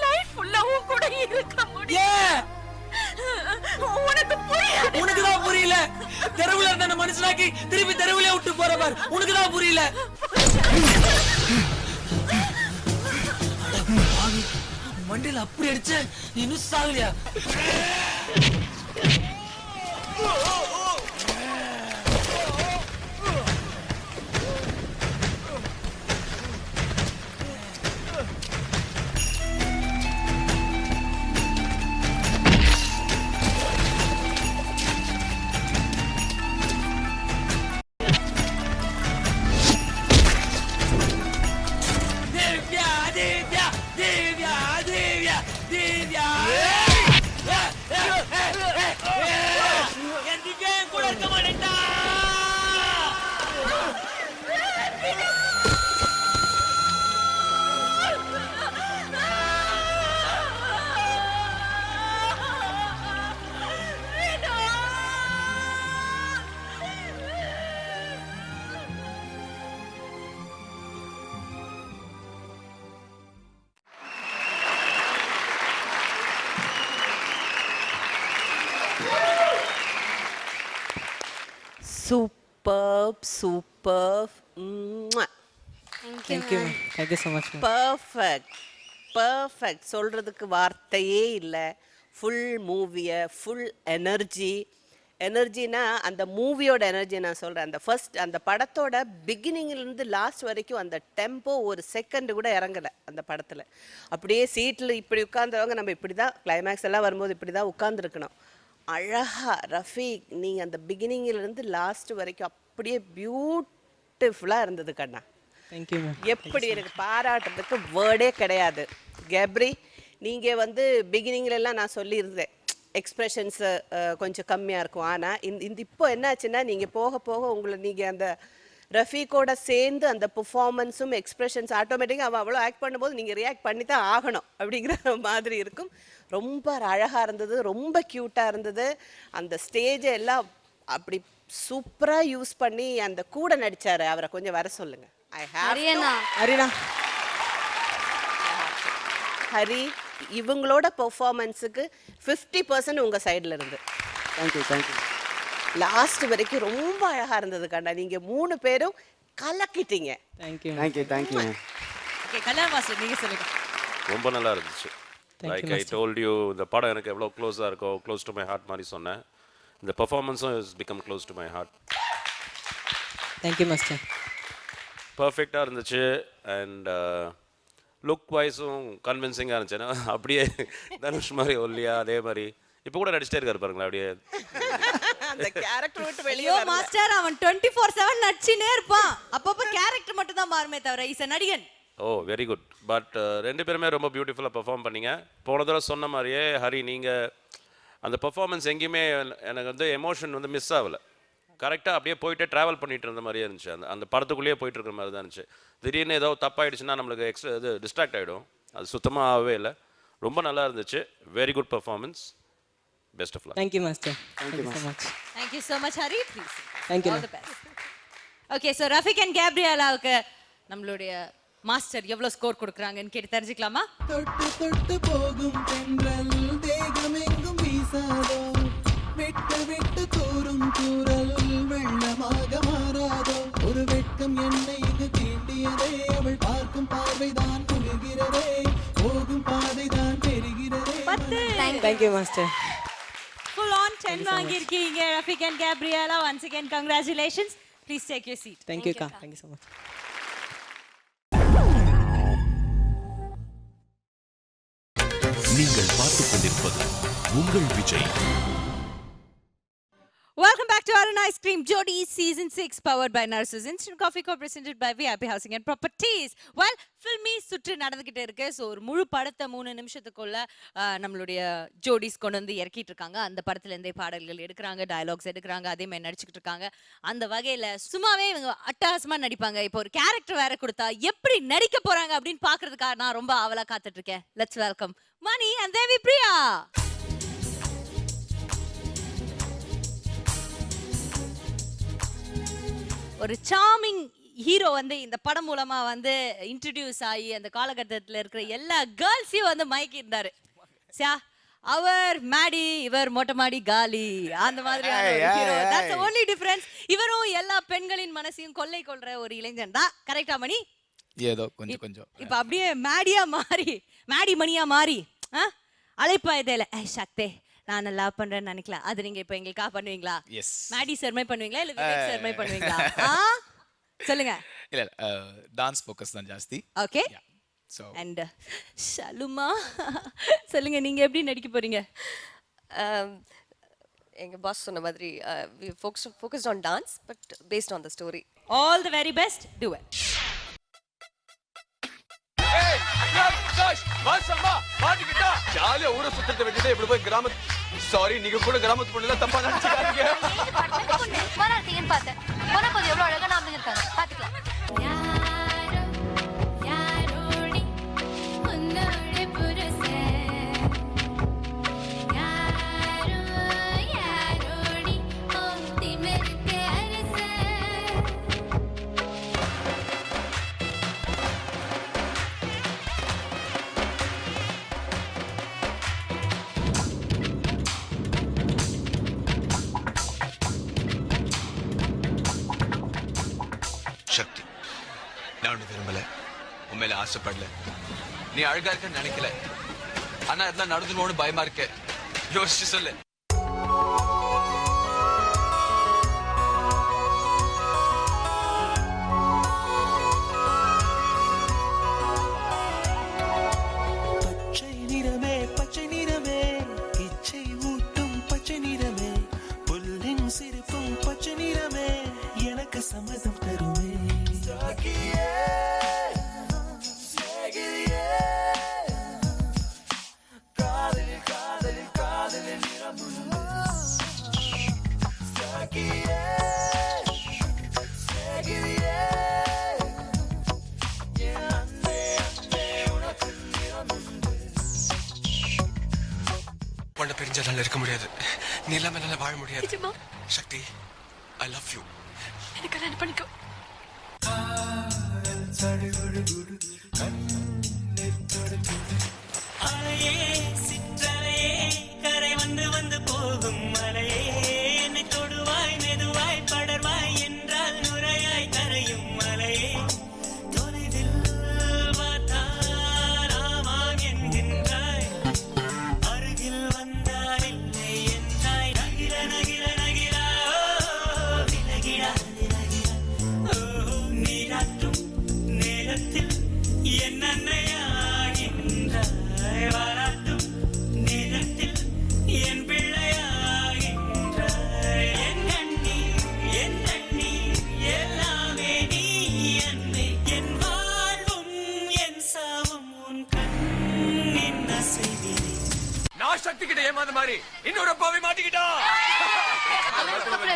லைஃப் ஃபுல்லா உன் கூட இருக்க முடியும். ஏன் உனக்கு புரியாது. உனக்கு தான் புரியல. தெருவுல இருந்த மனுஷனாக்கி திருப்பி தெருவுல விட்டு போற பார். உனக்கு தான் புரியல. மண்டில அப்படி அடிச்ச இன்னும் சாகலையா? தேவ்யா தேவ்யா தேவ்யா தேவ்யா தேவ்யா எதுக்கே கூட இருக்க மாட்டேன்டா. Super super thank you so much perfect perfect சொல்கிறதுக்கு வார்த்தையே இல்லை. ஃபுல் மூவியை ஃபுல் எனர்ஜினா அந்த மூவியோட எனர்ஜி நான் சொல்கிறேன். அந்த ஃபர்ஸ்ட் அந்த படத்தோட பிகினிங்லேருந்து லாஸ்ட் வரைக்கும் அந்த டெம்போ ஒரு செகண்ட் கூட இறங்கலை அந்த படத்தில். அப்படியே சீட்டில் இப்படி உட்காந்துருவாங்க. நம்ம இப்படி தான் கிளைமேக்ஸ் எல்லாம் வரும்போது இப்படி தான் உட்காந்துருக்கணும். அழகா ரஃபீக் நீங்கள் அந்த பிகினிங்கிலேருந்து லாஸ்ட் வரைக்கும் அப்படியே பியூட்டிஃபுல்லாக இருந்தது கண்ணா. Thank you ma'am. எப்படி எனக்கு பாராட்டுறதுக்கு வேர்டே கிடையாது. கேப்ரி நீங்கள் வந்து பிகினிங்லலாம் நான் சொல்லியிருந்தேன் எக்ஸ்ப்ரெஷன்ஸு கொஞ்சம் கம்மியாக இருக்கும். ஆனால் இந்த இப்போ என்னாச்சுன்னா நீங்கள் போக போக உங்களை நீங்கள் அந்த ரஃபீக்கோட சேர்ந்து அந்த பெர்ஃபார்மன்ஸும் எக்ஸ்ப்ரெஷன்ஸ் ஆட்டோமேட்டிக்காக அவள் அவ்வளோ ஆக்ட் பண்ணும்போது நீங்கள் ரியாக்ட் பண்ணி தான் ஆகணும் அப்படிங்கிற மாதிரி இருக்கும். ரொம்ப அழகாக இருந்தது, ரொம்ப க்யூட்டாக இருந்தது. அந்த ஸ்டேஜை எல்லாம் அப்படி சூப்பராக யூஸ் பண்ணி அந்த கூட நடித்தார் அவரை கொஞ்சம் வர சொல்லுங்கள். ஐ ஹேவ் அரினா ஹரி இவங்களோட பெர்ஃபார்மன்ஸுக்கு 50% உங்கள் சைடில் இருந்து. தேங்க்யூ லாஸ்ட் வரைக்கும் ரொம்ப அழகாக இருந்தது கண்ணா. நீங்கள் 3 பேரும் கலக்கிட்டீங்க. தேங்க்யூ ஓகே கல்யாண் மாஸ்டர் நீங்க சொல்லுங்க. ரொம்ப நல்லா இருந்துச்சு. லைக் ஐ டோல்ட் யூ, இந்த படம் எனக்கு எவ்வளோ க்ளோஸாக இருக்கோ, க்ளோஸ் டு மை ஹார்ட் மாதிரி சொன்னேன். இந்த பெர்ஃபார்மன்ஸும் is become close to my heart. Thank you master. பர்ஃபெக்டாக இருந்துச்சு. அண்ட் லுக் வைஸும் கன்வின்சிங்காக இருந்துச்சு. ஏன்னா அப்படியே தனுஷ் மாதிரி ஒல்லியா அதே மாதிரி இப்போ கூட நடிச்சிட்டே இருக்காரு பாருங்களேன். அப்படியே அந்த கேரக்டர் விட்டு வெளியே ஐயோ மாஸ்டர் அவன் 24/7 நடிச்சினே இருப்பான். அப்பப்ப கேரக்டர் மட்டும் தான் மாறுமே தவிர is a Nadigan. O very good. But 2 பேருமே ரொம்ப பியூட்டிஃபுல்லாக பெர்ஃபார்ம் பண்ணீங்க. போன தடவை சொன்ன மாதிரியே ஹரி, நீங்கள் அந்த பெர்ஃபார்மன்ஸ் எங்கேயுமே எனக்கு வந்து எமோஷன் வந்து மிஸ் ஆகலை. கரெக்டாக அப்படியே போயிட்டே ட்ராவல் பண்ணிட்டு இருந்த மாதிரியே இருந்துச்சு. அந்த படத்துக்குள்ளேயே போயிட்டு இருக்கிற மாதிரி தான் இருந்துச்சு. திடீர்னு ஏதோ தப்பாயிடுச்சுன்னா நம்மளுக்கு எக்ஸ்ட்ரா இது டிஸ்ட்ராக்ட் ஆகிடும். அது சுத்தமாக ஆகவே இல்லை. ரொம்ப நல்லா இருந்துச்சு. Very good performance. Best of luck. Thank you master. Thank you so much. Thank you so much Hari. Please. Thank you. All the best. Okay so Rafiq and கேப்ரியலாவுக்கு நம்மளுடைய மாஸ்டர் எவ்வளோ ஸ்கோர் கொடுக்குறாங்கன்னு கேட்டு தெரிஞ்சுக்கலாமா? தொட்டு தொட்டு போகும் தென்றல் தேகமெங்கும் வீசாதோ, விட்டு விட்டு கூறும் கூறல் வெள்ளமாக மாறாதோ, ஒரு வெட்கம் என்னை இங்கு தீண்டியதே, அவள் பார்க்கும் பார்வைதான் குளிர்கிறதே, போகும் பாதைதான் பெறுகிறதே. Thank you master. Full on 10 வாங்கியிருக்கீங்க Rafiq and Gabriela. Once again congratulations. Please take your seat. Thank you கா. Thank you so much. நீங்கள் பார்த்துக் கொண்டிருப்பது உங்கள் Vijay. Welcome back to Arun Ice Cream Jodi Season 6 powered by Narsus Instant Coffee Co-presented by VIP Housing and Properties. Well, filmy சுற்று நடந்துகிட்டே இருக்கு. ஸோ ஒரு முழு படத்தை 3 நிமிஷத்துக்குள்ள நம்மளுடைய ஜோடிஸ் கொண்டு வந்து இறக்கிட்டு இருக்காங்க. அந்த படத்துலேருந்தே பாடல்கள் எடுக்கிறாங்க, டயலாக்ஸ் எடுக்கிறாங்க, அதே மாதிரி நடிச்சுக்கிட்டு இருக்காங்க. அந்த வகையில் சும்மாவே இவங்க அட்டகாசமாக நடிப்பாங்க. இப்போ ஒரு கேரக்டர் வேற கொடுத்தா எப்படி நடிக்க போறாங்க அப்படின்னு பார்க்கறதுக்காக நான் ரொம்ப ஆவலாக காத்துட்டு இருக்கேன். Let's welcome money and Devi Priya. ஒரு சார்மிங் ஹீரோ வந்து இந்த படம் மூலமா வந்து இன்ட்ரடியூஸ் ஆகி அந்த காலகட்டத்தில் இருக்கிற எல்லா கேர்ள்ஸையும் வந்து மயக்கி இருந்தாரு. அவர் மேடி, இவர் மொட்டை மாடி காலி, அந்த மாதிரியான hero. That's the only difference. இவரும் எல்லா பெண்களின் மனசையும் கொள்ளை கொள்ற ஒரு இளைஞன் தான். கரெக்டா மணி? ஏதோ கொஞ்சம் இப்போ அப்படியே மேடியா மாறி, மேடி மணியா மாறி அழைப்பா இதில் சக்தே நான் லவ் பண்றேன்னு நினைக்கலாம். அது நீங்க இப்ப எங்களுக்காக பண்ணுவீங்களா? எஸ். மேடி சர்மை பண்ணுவீங்களா இல்ல விவேக் சர்மை பண்ணுவீங்களா? சொல்லுங்க. இல்ல டான்ஸ் ஃபோக்கஸ் தான் ஜாஸ்தி. ஓகே. சோ அண்ட் ஷலுமா சொல்லுங்க, நீங்க எப்படி நடிக்க போறீங்க? எங்க பாஸ் சொன்ன மாதிரி we focused on dance but based on the story. All the very best. Do it. ஜாலியா ஊரை சுத்தத்தை விட்டுட்டு இப்படி போய் சாரி நீங்க கூட கிராமத்து பொண்ணுல தப்பா நினைச்சுக்காதீங்க. பார்த்தேன் போது எவ்வளவு அழகா நாம இருக்காங்க பாத்துக்கலாம். சக்தி, நான் ஒண்ணு விரும்பல, உண்மையில ஆசைப்படல, நீ அழகா இருக்கன்னு நினைக்கல, ஆனா இதெல்லாம் நடந்துருவோன்னு பயமா இருக்க. யோசிச்சு சொல்லு. பச்சை நிறமே இச்சை ஊட்டும் பச்சை நிறமே, புல்லின் சிரிப்பும் பச்சை நிறமே, எனக்கு சம்மதம் தருமே. காதலில் காதலில் காதலில் நிறமுண்டு. உன்னை பிரிஞ்ச என்னால இருக்க முடியாது, நீ இல்லாம என்னால வாழ முடியாது. சக்தி, ஐ லவ் யூ. எனக்கு கல்யாணம் பண்ணிக்கோ. தாயே சிற்றலையே கரை வந்து வந்து போகும் மலையே என்னை தொடுவாய் மெதுவாய் படர்வாய் என்றால் நுரையாய் கரையும் மலையே தொலைவில் பார்த்தால் ஆமாம் என்கின்றாய் அருகில் வந்தால் இல்லை என்றாய் நகிர நகிர நகிரா விலகிடா விலகிடா நீராட்டும் நேரத்தில் என் அன்னையாகின்றாய் வாராட்டும் நேரத்தில் என் பிள்ளையாகின்றாய் என் கண்ணீர் என் தண்ணீர் எல்லாமே நீ அன்பே என் வாழ்வும் என் சாவும் உன் கண்ணின் அசைவிலே நான் சக்தி கிட்ட ஏமாந்த மாதிரி இன்னொரு அப்பாவை மாட்டிக்கிட்டா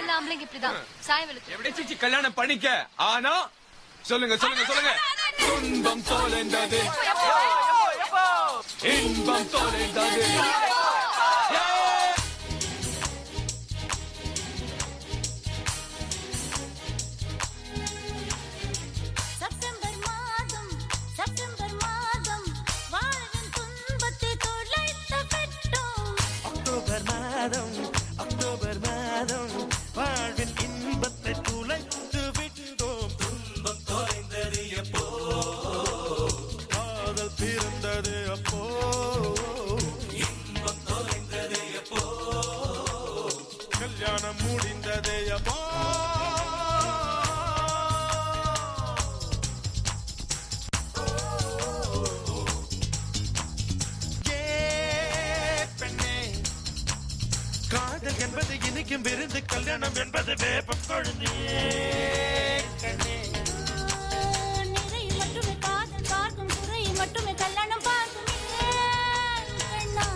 எல்லா ஆம்பளைங்க இப்படிதான் சாயவெளுக்கு எப்படி சிச்சி கல்யாணம் பண்ணிக்க ஆனா சொல்லுங்க சொல்லுங்க சொல்லுங்க துன்பம் தொலைந்தது இன்பம் தொலைந்தது செப்டம்பர் மாதம் வாழ்வின் துன்பத்தை தொலைத்து விட்டோம் அக்டோபர் மாதம் வாழ்வின் இன்பத்தை துளைத்து விட்டோம் துன்பம் தொலைந்தது எப்போ காதல் பிறந்தது அப்போ இன்பம் தொலைந்தது எப்போ கல்யாணம் முடிந்தது அப்போ காதல் என்பது இனிக்கும் விருந்து கல்யாணம் என்பது வேப்பம் கொழுந்தே கண்ணே நிறையில் மட்டுமே காதல் பார்க்கும் துறையில் மட்டுமே கல்யாணம் பார்க்கும் கண்ணா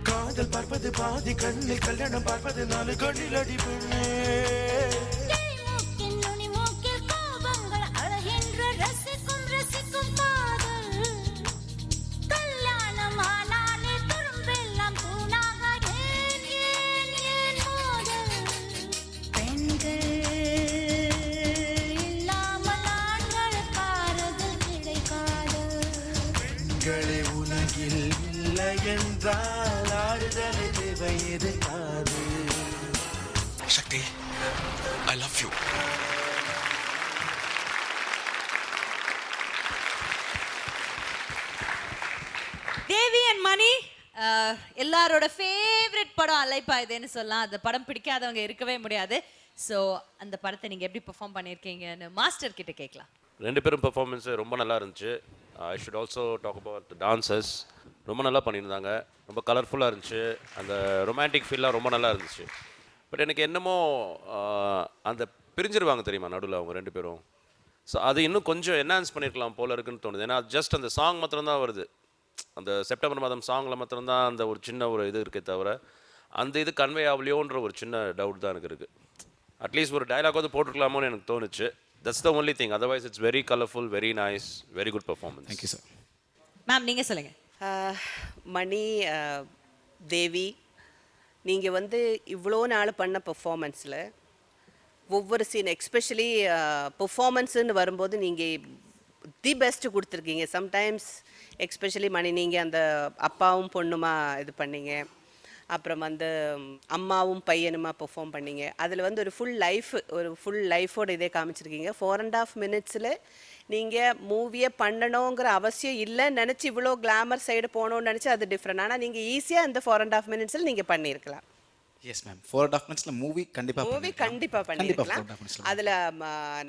காதல் பார்ப்பது பாதி கண்ணில் கல்யாணம் பார்ப்பது 4 கண்ணில் அடி பெண்ணே மூக்கின் நுனி மூக்கில் கோபங்கள் அழகின்ற ரசிக்கும் காதல் கல்யாணம் ஆனாலே துரும்பெல்லாம் தூணாக ஏன் மோதல் பெண்கள் இல்லாமல் ஆண்களுக்கு ஆறுதல் கிடைக்காது பெண்களே உலகில் இல்லை என்றால் ஆறுதலை தேவை எதிர்க்காது சக்தி I love you Devi and Mani எல்லாரோட ஃபேவரட் படம் அலைப்பாயுதேன்னு சொல்லலாம். அந்த படம் பிடிக்காதவங்க இருக்கவே முடியாது. ஸோ அந்த படத்தை நீங்கள் எப்படி பெர்ஃபார்ம் பண்ணியிருக்கீங்கன்னு மாஸ்டர் கிட்ட கேட்கலாம். ரெண்டு பேரும் பெர்ஃபார்மன்ஸ் ரொம்ப நல்லா இருந்துச்சு. I should also talk about dancers. ரொம்ப நல்லா பண்ணியிருந்தாங்க. ரொம்ப கலர்ஃபுல்லாக இருந்துச்சு. அந்த ரொமான்டிக் ஃபீல்லாம் ரொம்ப நல்லா இருந்துச்சு. பட் எனக்கு என்னமோ அந்த பிரிஞ்சிருவாங்க தெரியுமா நடுவில் அவங்க ரெண்டு பேரும். ஸோ அது இன்னும் கொஞ்சம் என்ஹான்ஸ் பண்ணியிருக்கலாம் போல இருக்குன்னு தோணுது. ஏன்னா ஜஸ்ட் அந்த சாங் மாத்திரம்தான் வருது. அந்த செப்டம்பர் மாதம் சாங்கில் மாத்திரம்தான் அந்த ஒரு சின்ன ஒரு இது இருக்கே தவிர அந்த இது கன்வே ஆகலையோன்ற ஒரு சின்ன டவுட் தான் எனக்கு இருக்குது. அட்லீஸ்ட் ஒரு டயலாக் போட்டுருக்கலாமோன்னு எனக்கு தோணுச்சு. That's the only thing. Otherwise it's very colourful, very nice, very good performance. Thank you sir. Ma'am நீங்கள் சொல்லுங்கள். மணி, தேவி, நீங்கள் வந்து இவ்வளோ நாள் பண்ண பெர்ஃபார்மன்ஸில் ஒவ்வொரு சீன் எக்ஸ்பெஷலி பெர்ஃபார்மன்ஸுன்னு வரும்போது நீங்கள் தி பெஸ்ட்டு கொடுத்துருக்கீங்க. சம்டைம்ஸ் எக்ஸ்பெஷலி மணி நீங்கள் அந்த அப்பாவும் பொண்ணுமா இது பண்ணீங்க, அப்புறம் வந்து அம்மாவும் பையனுமா பெர்ஃபார்ம் பண்ணீங்க. அதில் வந்து ஒரு ஃபுல் லைஃபோட இதே காமிச்சிருக்கீங்க. 4.5 மினிட்ஸில் நீங்கள் மூவியை பண்ணணுங்கிற அவசியம் இல்லைன்னு நினச்சி இவ்வளோ கிளாமர் சைடு போகணுன்னு நினச்சி அது டிஃப்ரெண்ட். ஆனால் நீங்கள் ஈஸியாக இந்த 4.5 மினிட்ஸில் நீங்கள் பண்ணியிருக்கலாம். எஸ் மேம், 4.5 மினிட்ஸ்ல மூவி கண்டிப்பாக பண்ணியிருக்கலாம். அதில்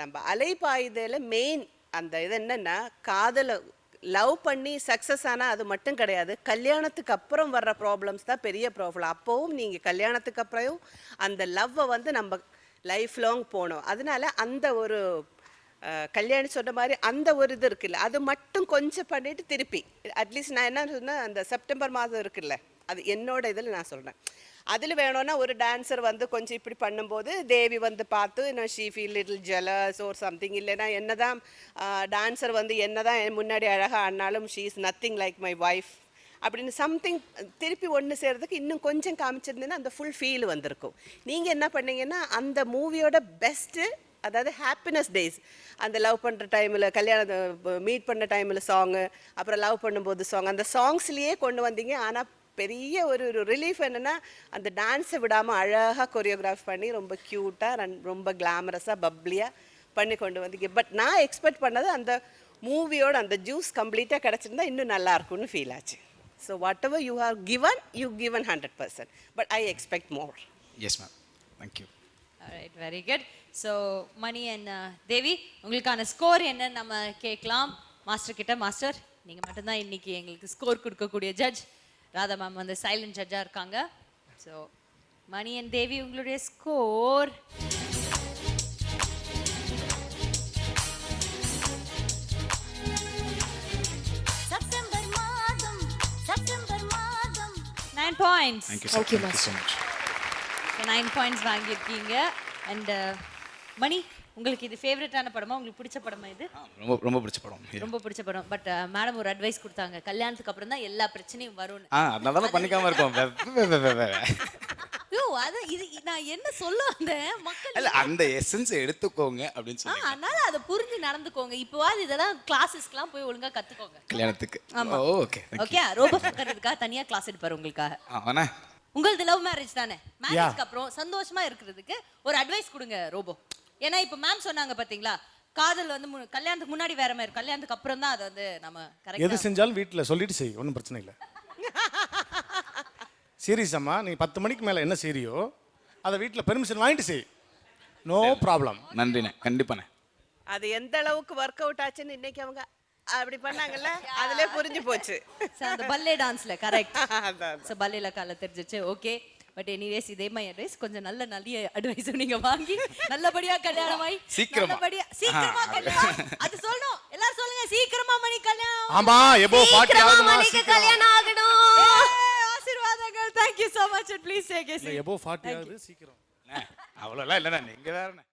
நம்ம அலைப்பாயுதையில் மெயின் அந்த இது என்னென்னா, காதலை லவ் பண்ணி சக்ஸஸ் ஆனால் அது மட்டும் கிடையாது, கல்யாணத்துக்கு அப்புறம் வர்ற ப்ராப்ளம்ஸ் தான் பெரிய ப்ராப்ளம். அப்போவும் நீங்கள் கல்யாணத்துக்கு அப்புறம் அந்த லவ்வை வந்து நம்ம லைஃப் லாங் போகணும். அதனால அந்த ஒரு கல்யாணி சொன்ன மாதிரி அந்த ஒரு இது இருக்குல்ல, அது மட்டும் கொஞ்சம் பண்ணிவிட்டு திருப்பி அட்லீஸ்ட் நான் என்ன சொன்னேன், அந்த செப்டம்பர் மாதம் இருக்குல்ல, அது என்னோட இதில் நான் சொல்கிறேன். அதில் வேணும்னா ஒரு டான்ஸர் வந்து கொஞ்சம் இப்படி பண்ணும்போது தேவி வந்து பார்த்து நான் she feel little jealous or something. இல்லைன்னா என்ன தான் டான்ஸர் வந்து என்ன தான் முன்னாடி அழகாக ஆனாலும் she is nothing like my wife அப்படின்னு சம்திங் திருப்பி ஒன்று செய்கிறதுக்கு இன்னும் கொஞ்சம் காமிச்சிருந்தேன்னா அந்த ஃபுல் ஃபீல் வந்திருக்கும். நீங்கள் என்ன பண்ணீங்கன்னா அந்த மூவியோட பெஸ்ட்டு அதாவது ஹாப்பினஸ் டேஸ். அந்த லவ் பண்ணுற டைமில், கல்யாணத்தை மீட் பண்ண டைமில் சாங்கு, அப்புறம் லவ் பண்ணும்போது சாங், அந்த சாங்ஸ்லேயே கொண்டு வந்தீங்க. ஆனால் பெரிய ஒரு ரிலீஃப் என்னென்னா, அந்த டான்ஸை விடாமல் அழகாக கொரியோகிராஃப் பண்ணி ரொம்ப க்யூட்டாக ரொம்ப கிளாமரஸாக பப்ளியாக பண்ணி கொண்டு வந்தீங்க. பட் நான் எக்ஸ்பெக்ட் பண்ணது அந்த மூவியோட அந்த ஜூஸ் கம்ப்ளீட்டாக கிடச்சிருந்தா இன்னும் நல்லா இருக்கும்னு ஃபீல் ஆச்சு. So whatever you have given 100%. But I expect more. Yes ma'am, thank you. Alright, very good. So Mani and Devi, உங்களுக்கான ஸ்கோர் என்னன்னு நம்ம கேட்கலாம் மாஸ்டர் கிட்ட. மாஸ்டர், நீங்க மட்டும்தான் இன்னைக்கு எங்களுக்கு ஸ்கோர் கொடுக்கக்கூடிய ஜட்ஜ். ராதா மேம் வந்து சைலண்ட் ஜட்ஜா இருக்காங்க. ஸோ மணி அண்ட் தேவி, உங்களுடைய score points. Thank you, sir. Thank you so much. 9 points வாங்கியிருக்கீங்க. அண்ட் மணி, உங்களுக்கு இது ஃபேவரட்டான படமா, உங்களுக்கு பிடிச்ச படமா இது? ரொம்ப ரொம்ப பிடிச்ச படம். ரொம்ப பிடிச்ச படம். பட் மேடம் ஒரு அட்வைஸ் கொடுத்தாங்க, கல்யாணத்துக்கு அப்புறம் தான் எல்லா பிரச்சனையும் வரும்னு. அதனால தான் பண்ணிக்காம இருக்கோம். ஐயோ, அது இது நான் என்ன சொல்ல வந்தேன், மக்கள் இல்ல அந்த எசன்ஸ் எடுத்துக்கோங்க அப்படின்னு சொல்லி. அதனால அதை புரிஞ்சு நடந்துக்கோங்க. இப்போவாது இதெல்லாம் கிளாஸஸ்க்குலாம் போய் ஒழுங்கா கத்துக்கோங்க கல்யாணத்துக்கு. Okay okay. ரோபோ பண்றதுக்காக தனியா கிளாஸ் எடுப்பாரு உங்களுக்காக. ஆனா உங்களது லவ் மேரேஜ் தானே? மேரேஜ்க்கு அப்புறம் சந்தோஷமா இருக்கிறதுக்கு ஒரு அட்வைஸ் கொடுங்க ரோபோ. ஏன்னா இப்ப மேம் சொன்னாங்க பாத்தீங்களா, காதல் வந்து கல்யாணத்துக்கு முன்னாடி வேற மாதிரி, கல்யாணத்துக்கு அப்புறம் தான் அது வந்து நம்ம கரெக்ட்டா எது செஞ்சாலும் வீட்டில் சொல்லிட்டு செய், ஒன்றும் பிரச்சனை இல்லை. சீரியஸ் அம்மா, நீ 10 மணிக்கு மேலே என்ன செய்றியோ அதை வீட்டில் பெர்மிஷன் வாங்கிட்டு செய், நோ ப்ராப்ளம். நன்றிண்ணே, கண்டிப்பாண்ணே. அது எந்த அளவுக்கு ஒர்க் அவுட் ஆச்சுன்னு இன்னைக்கு அவங்க அப்படி பண்ணாங்கல்ல, அதுல புரிஞ்சு போச்சு. அந்த பல்லே டான்ஸ்ல கரெக்ட். சோ பல்லேல கால தெரிஞ்சிச்சு. ஓகே, பட் எனிவேஸ் இதே மாதிரி அட்வைஸ் கொஞ்சம் நல்ல அட்வைஸ் நீங்க வாங்கி நல்லபடியா கல்யாணம் ஆகி சீக்கிரமா கல்யாணம். அது சொல்லணும், எல்லாரும் சொல்லுங்க, சீக்கிரமா மணி கல்யாணம். ஆமா, எபோ 40 ஆகுது மணிக்கு கல்யாணம் ஆகணும். ஆசீர்வாதங்கள். Thank you so much and please take a seat. எபோ 40 ஆகுது, சீக்கிரம். அவ்வளோலாம் இல்லைண்ணே, நீங்க வேறண்ணே.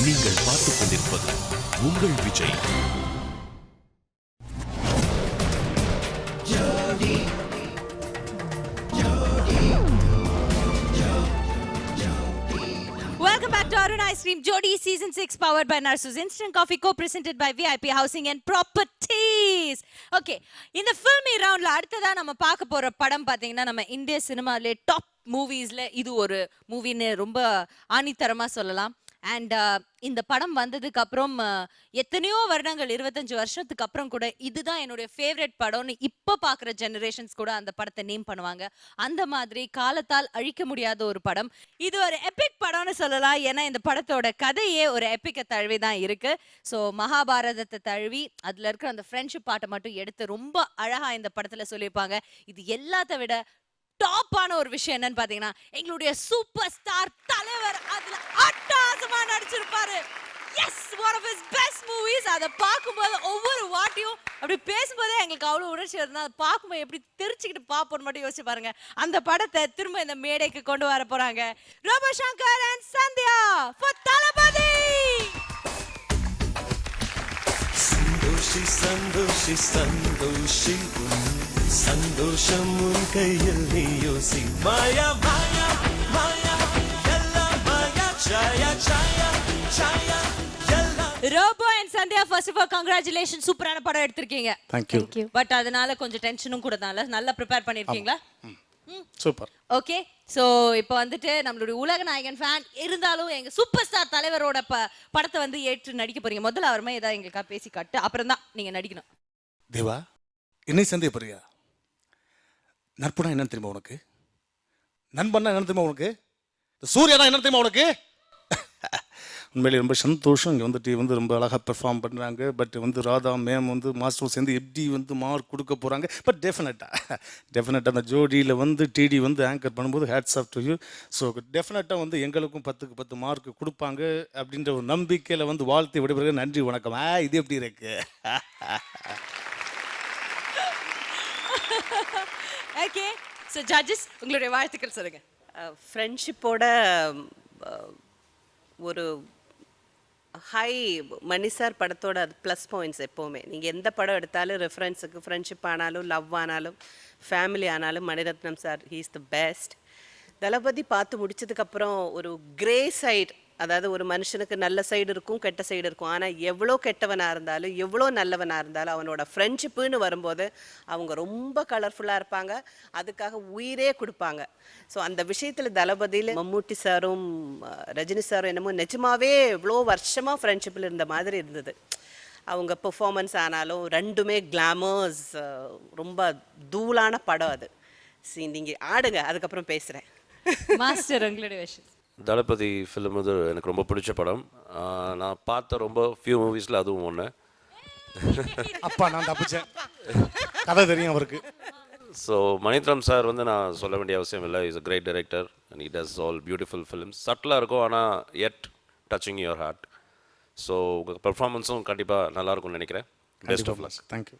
நீங்கள் பார்த்துக் கொண்டிருப்பது உங்கள் Vijay. Welcome back to Arun Ice Cream Jodi Season 6 powered by Narsus Instant Coffee co-presented by VIP Housing and Properties. Okay, இந்த filmy roundல அடுத்ததா நம்ம பார்க்க போற படம் பாத்தீங்கன்னா நம்ம இந்திய சினிமாலே டாப் மூவிஸ்ல இது ஒரு மூவின்னு ரொம்ப ஆணித்தரமா சொல்லலாம். அண்ட் இந்த படம் வந்ததுக்கு அப்புறம் எத்தனையோ வருடங்கள், 25 வருஷத்துக்கு அப்புறம் கூட இதுதான் என்னுடைய ஃபேவரட் படம்னு இப்போ பார்க்குற ஜெனரேஷன்ஸ் கூட அந்த படத்தை நேம் பண்ணுவாங்க. அந்த மாதிரி காலத்தால் அழிக்க முடியாத ஒரு படம். இது ஒரு எபிக் படம்னு சொல்லலாம். ஏன்னா இந்த படத்தோட கதையே ஒரு எப்பிக்கை தழுவி தான் இருக்கு. ஸோ மகாபாரதத்தை தழுவி அதில் இருக்கிற அந்த ஃப்ரெண்ட்ஷிப் பாட்டை மட்டும் எடுத்து ரொம்ப அழகாக இந்த படத்தில் சொல்லியிருப்பாங்க. இது எல்லாத்த விட டாப்பான ஒரு விஷயம் என்னன்னு பாத்தீங்கன்னா, எங்களுடைய சூப்பர் ஸ்டார் தலைவர் அதுல அட்டகாசமா நடிச்சிருப்பாரு. Yes, one of his best movies. அதை பார்க்கும்போது ஒவ்வொரு வாட்டியும் அப்படி பேசும்போதே எங்களுக்கு அவ்வளோ உணர்ச்சி வருது. அதை பார்க்கும்போது எப்படி தெரிச்சுக்கிட்டு பார்ப்போன்னு மட்டும் யோசிச்சு பாருங்க. அந்த படத்தை திரும்ப இந்த மேடைக்கு கொண்டு வர போறாங்க ரோபோ சங்கர் அண்ட் சந்தியா for தளபதி. சந்தோஷி சந்தோஷி சந்தோஷி சந்தோஷம் உன் கையில் நீ யோசி. மாயா மாயா மாயா எல்லாம் மாயா. சாயா சாயா சாயா எல்லாம். Robo and Sandhya, first of all congratulation, சூப்பரான படம் எடுத்திருக்கீங்க. Thank you. பட் அதனால கொஞ்சம் டென்ஷனும் கூடனால நல்லா ப்ரிப்பேர் பண்ணிருக்கீங்களா? சூப்பர். ஓகே, ஸோ இப்போ வந்துட்டு நம்மளுடைய உலக நாயகன் ஃபேன் இருந்தாலும் எங்க சூப்பர் ஸ்டார் தலைவரோட படத்தை வந்து ஏற்று நடிக்க போறீங்க. முதல்ல அவருமே ஏதாவது எங்களுக்காக பேசி காட்டு, அப்புறம் தான் நீங்க நடிக்கணும். தேவா, என்னை சந்தேக போறியா? நட்புனா என்னன்னு தெரியுமா உனக்கு? நண்பன்னா என்னன்னு தெரியுமா உனக்கு? சூர்யானா என்னன்னு தெரியுமா உனக்கு? உண்மையிலே ரொம்ப சந்தோஷம். இங்கே வந்துட்டு ரொம்ப அழகாக பெர்ஃபார்ம் பண்ணுறாங்க. பட் ராதா மேம் மாஸ்டர் சேர்ந்து எப்படி மார்க் கொடுக்க போகிறாங்க. பட் டெஃபினட்டாக அந்த ஜோடியில் டிடி ஆங்கர் பண்ணும்போது hats off to you. So டெஃபினட்டாக எங்களுக்கும் 10க்கு 10 மார்க் கொடுப்பாங்க அப்படின்ற ஒரு நம்பிக்கையில் வாழ்த்து விடைபெறுக. நன்றி, வணக்கம். இது எப்படி இருக்கு? ஓகே, ஸோ ஜட்ஜஸ் உங்களுடைய வாழ்த்துக்கள் சொல்லுங்க. ஃப்ரெண்ட்ஷிப்போட ஒரு ஹை மணி சார் படத்தோட ப்ளஸ் பாயிண்ட்ஸ் எப்போவுமே. நீங்கள் எந்த படம் எடுத்தாலும் ரெஃபரன்ஸுக்கு ஃப்ரெண்ட்ஷிப் ஆனாலும் லவ் ஆனாலும் ஃபேமிலி ஆனாலும் Mani Ratnam sir he is the best. Thalapathi பார்த்து முடிச்சதுக்கப்புறம் ஒரு கிரே சைடு, அதாவது ஒரு மனுஷனுக்கு நல்ல சைடு இருக்கும், கெட்ட சைடு இருக்கும். ஆனால் எவ்வளோ கெட்டவனாக இருந்தாலும் எவ்வளோ நல்லவனாக இருந்தாலும் அவனோட ஃப்ரெண்ட்ஷிப்புன்னு வரும்போது அவங்க ரொம்ப கலர்ஃபுல்லாக இருப்பாங்க, அதுக்காக உயிரே கொடுப்பாங்க. ஸோ அந்த விஷயத்தில் தளபதியில் மம்மூட்டி சாரும் ரஜினி சாரும் என்னமோ நிஜமாவே இவ்வளோ வருஷமாக ஃப்ரெண்ட்ஷிப்பில் இருந்த மாதிரி இருந்தது. அவங்க பெர்ஃபார்மன்ஸ் ஆனாலும் ரெண்டுமே கிளாமர்ஸ், ரொம்ப தூளான படம் அது. சரி, நீங்கள் ஆடுங்க, அதுக்கப்புறம் பேசுகிறேன். மாஸ்டர் உங்களுடைய விஷயம். தளபதி ஃபிலிம் வந்து எனக்கு ரொம்ப பிடிச்ச படம். நான் பார்த்த ரொம்ப ஃபியூ மூவிஸில் அதுவும் ஒன்று. அப்பா நான் தப்பிச்சேன், கதை தெரியும் அவருக்கு. ஸோ மணிரத்னம் சார் வந்து நான் சொல்ல வேண்டிய அவசியம் இல்லை. Is a great director and he does all beautiful films. சட்டிலாக இருக்கும் ஆனால் it touching your heart. So உங்கள் பெர்ஃபார்மன்ஸும் கண்டிப்பாக நல்லாயிருக்கும்னு நினைக்கிறேன். Best of luck. தேங்க்யூ.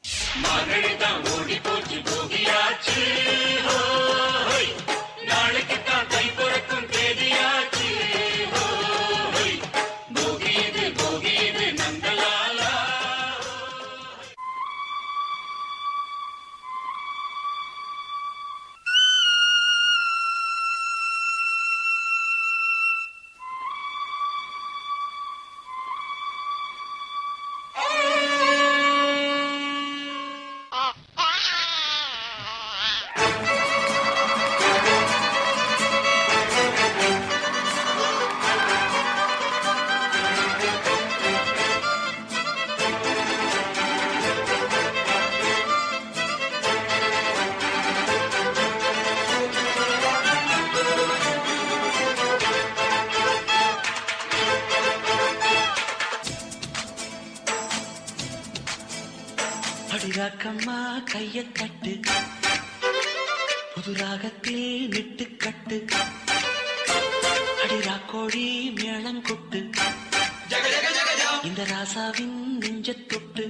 அடிராக்கம்மா கைய தட்டு, புது ராகத்தில் நிட்டு கட்டு, அடிராக்கோழி மேளங்கொட்டு, இந்த ராசாவின் நெஞ்ச தொட்டு.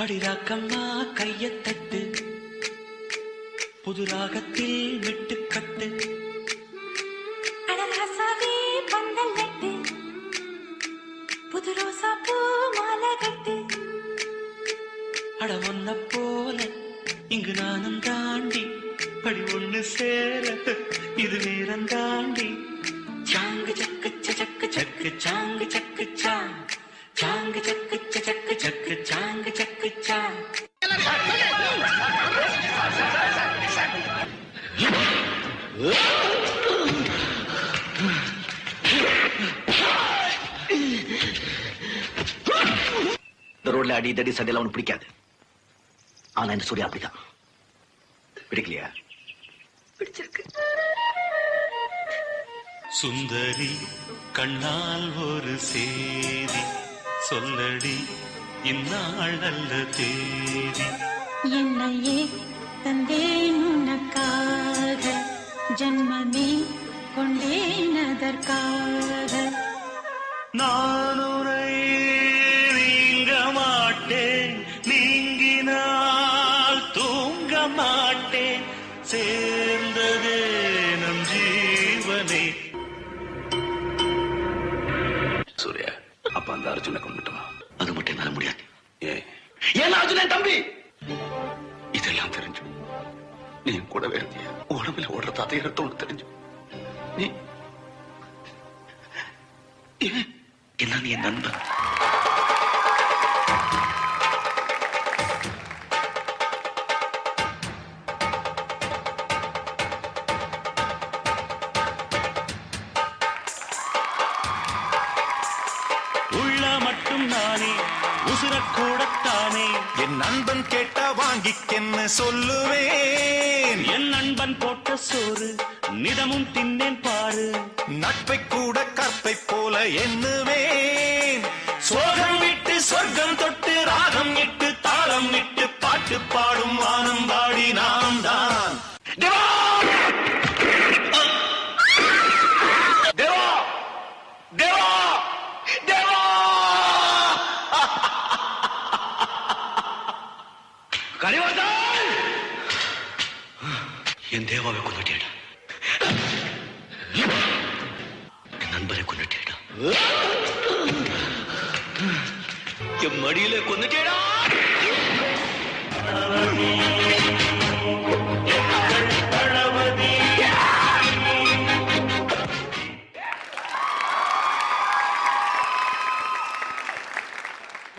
அடிராக்கம்மா கைய தட்டு, புது ராகத்தில் விட்டு கட்டு, புது ரோசா பூ மாலை கட்டு, அட ஒன்ன போல இங்கு நானும் தாண்டி, படி ஒண்ணு சேர இது நேரம் தாண்டி. சாங்கு சக்கு சக்கு சக்கு சாங்கு சக்கு சாங், சாங்கு சக்கு சக்கு சக்கு சாங்கு சக்கு சாங். இந்த ரோட்ல அடி தடி சண்டையில அவனுக்கு பிடிக்காது. ஆனா இந்த சூர்யா அப்படிதான். பிடிக்கலையா? பிடிச்சிருக்கு. சுந்தரி கண்ணால் ஒரு சேதி சொல்லடி, இந்நாள் நல்ல தேதி. என்னையே தந்தேன் உனக்காக, ஜன்மமே கொண்டேன் அதற்காக. நான் உரை நீங்க மாட்டேன், நீங்கினால் தூங்க மாட்டேன், சேர்ந்ததே நம் ஜீவனே. சூர்யா, அப்ப அந்த அர்ஜுனை கொண்டுட்டோம். அது மட்டும் என்னால முடியாது. ஏன் அர்ஜுனன் தம்பி? இதெல்லாம் தெரிஞ்சு நீ கூடவே இருந்திய, உடம்புல ஓடுற அதை எடுத்தோன்னு தெரிஞ்சு நீ என்ன நீ என் நண்பன். உள்ள மட்டும் நானே உசுரக்கூடத்தானே, என் நண்பன் கேட்டா வாங்கிக்கென்னு சொல்லுவேன். என் நண்பன் போட்ட சோறு நிதமும் தின்னேன் பாரு. நட்பை கூட கற்பை போல எண்ணுவேன். சோகம் விட்டு சொர்க்கம் தொட்டு ராகம் இட்டு தாளம் இட்டு பாட்டு பாடும் வானம் பாடி நாம் தான். தேவா! தேவா! தேவா! நண்பரை கொண்டுட்டேடா, என் மடியில கொண்டுட்டேடா.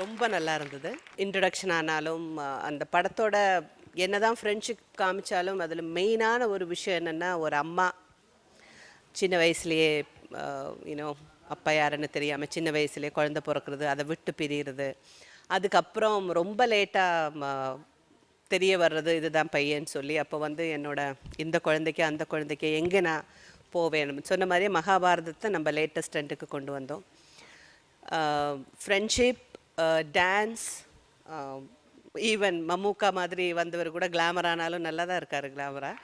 ரொம்ப நல்லா இருந்தது. இன்ட்ரடக்ஷன் ஆனாலும் அந்த படத்தோட என்னதான் ஃப்ரெண்ட்ஷிப் காமிச்சாலும் அதில் மெயினான ஒரு விஷயம் என்னென்னா, ஒரு அம்மா சின்ன வயசுலேயே யூனோ அப்பா யாருன்னு தெரியாமல் சின்ன வயசுலேயே குழந்தை பிறக்கிறது, அதை விட்டு பிரிகிறது, அதுக்கப்புறம் ரொம்ப லேட்டாக தெரிய வர்றது இதுதான் பையன்னு சொல்லி, அப்போ வந்து என்னோட இந்த குழந்தைக்கு அந்த குழந்தைக்கு எங்கே நான் போவேன் சொன்ன மாதிரியே மகாபாரதத்தை நம்ம லேட்டஸ்ட் ட்ரெண்டுக்கு கொண்டு வந்தோம். ஃப்ரெண்ட்ஷிப், டான்ஸ், ஈவன் மம்முக்கா மாதிரி வந்தவர் கூட கிளாமர் ஆனாலும் நல்லா தான் இருக்காரு கிளாமராக.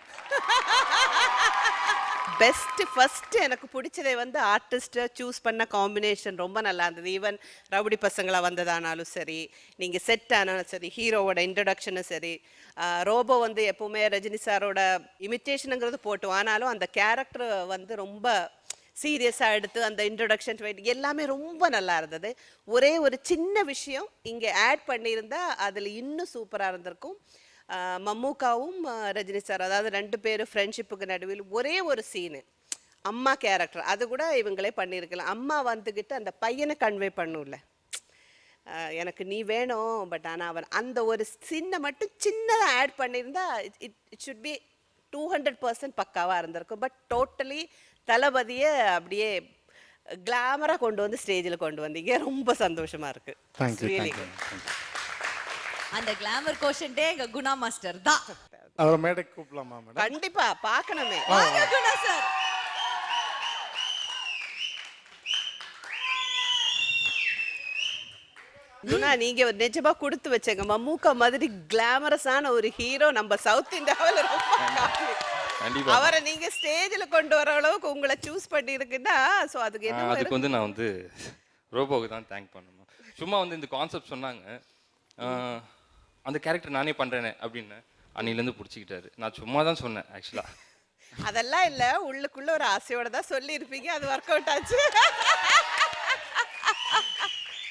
பெஸ்ட்டு ஃபஸ்ட்டு எனக்கு பிடிச்சதை வந்து ஆர்டிஸ்ட்டை சூஸ் பண்ண காம்பினேஷன் ரொம்ப நல்லா இருந்தது. ஈவன் ரவுடி பசங்களாக வந்ததானாலும் சரி, நீங்கள் செட் ஆனாலும் சரி, ஹீரோவோட இன்ட்ரடக்ஷனும் சரி, ரோபோ வந்து எப்போவுமே ரஜினி சாரோட இமிட்டேஷனுங்கிறது போட்டோம், ஆனாலும் அந்த கேரக்டர் வந்து ரொம்ப சீரியஸாக எடுத்து அந்த இன்ட்ரொடக்ஷன் எல்லாமே ரொம்ப நல்லா இருந்தது. ஒரே ஒரு சின்ன விஷயம் இங்கே ஆட் பண்ணியிருந்தா அதில் இன்னும் சூப்பராக இருந்திருக்கும். மம்முக்காவும் ரஜினி சார், அதாவது 2 பேரும் ஃப்ரெண்ட்ஷிப்புக்கு நடுவில் ஒரே ஒரு சீனு, அம்மா கேரக்டர், அது கூட இவங்களே பண்ணியிருக்கலாம். அம்மா வந்துக்கிட்டு அந்த பையனை கன்வே பண்ணும்ல, எனக்கு நீ வேணும், பட் ஆனால் அவன் அந்த ஒரு சீனை மட்டும் சின்னதாக ஆட் பண்ணியிருந்தா இட் ஷுட் பி 200% பக்காவாக இருந்திருக்கும். பட் டோட்டலி தளபதியை அப்படியே கிளாமராக கொண்டு வந்து ஸ்டேஜில் கொண்டு வந்தீங்க. ரொம்ப சந்தோஷமா இருக்கு. அந்த கிளாமர் கோஷன்டே எங்க குணா மாஸ்டர் தான். அவரை மேடைக்கு கூப்பிடலாமா மேடம்? கண்டிப்பா பார்க்கணுமே. வாங்க குணா சார். குணா, நீங்க நிஜமா கொடுத்து வச்சங்க. மம்முக்கா மாதிரி கிளாமரஸான ஒரு ஹீரோ நம்ம சவுத் இந்தியாவில் ரொம்ப அவரை நீங்க ஸ்டேஜ்ல கொண்டு வர அளவுக்கு உங்களை சூஸ் பண்ணி இருக்குன்னா, சோ அதுக்கு என்ன அதுக்கு வந்து நான் வந்து ரோபோவுக்கு தான் தேங்க் பண்ணணும். சும்மா வந்து இந்த கான்செப்ட் சொன்னாங்க, அந்த கேரக்டர் நானே பண்றேனே அப்படின்னு அன்னிலேருந்து பிடிச்சிக்கிட்டாரு. நான் சும்மா தான் சொன்னேன் ஆக்சுவலா. அதெல்லாம் இல்ல, உள்ளுக்குள்ள ஒரு ஆசையோட தான் சொல்லி இருப்பீங்க, அது ஒர்க் அவுட் ஆச்சு.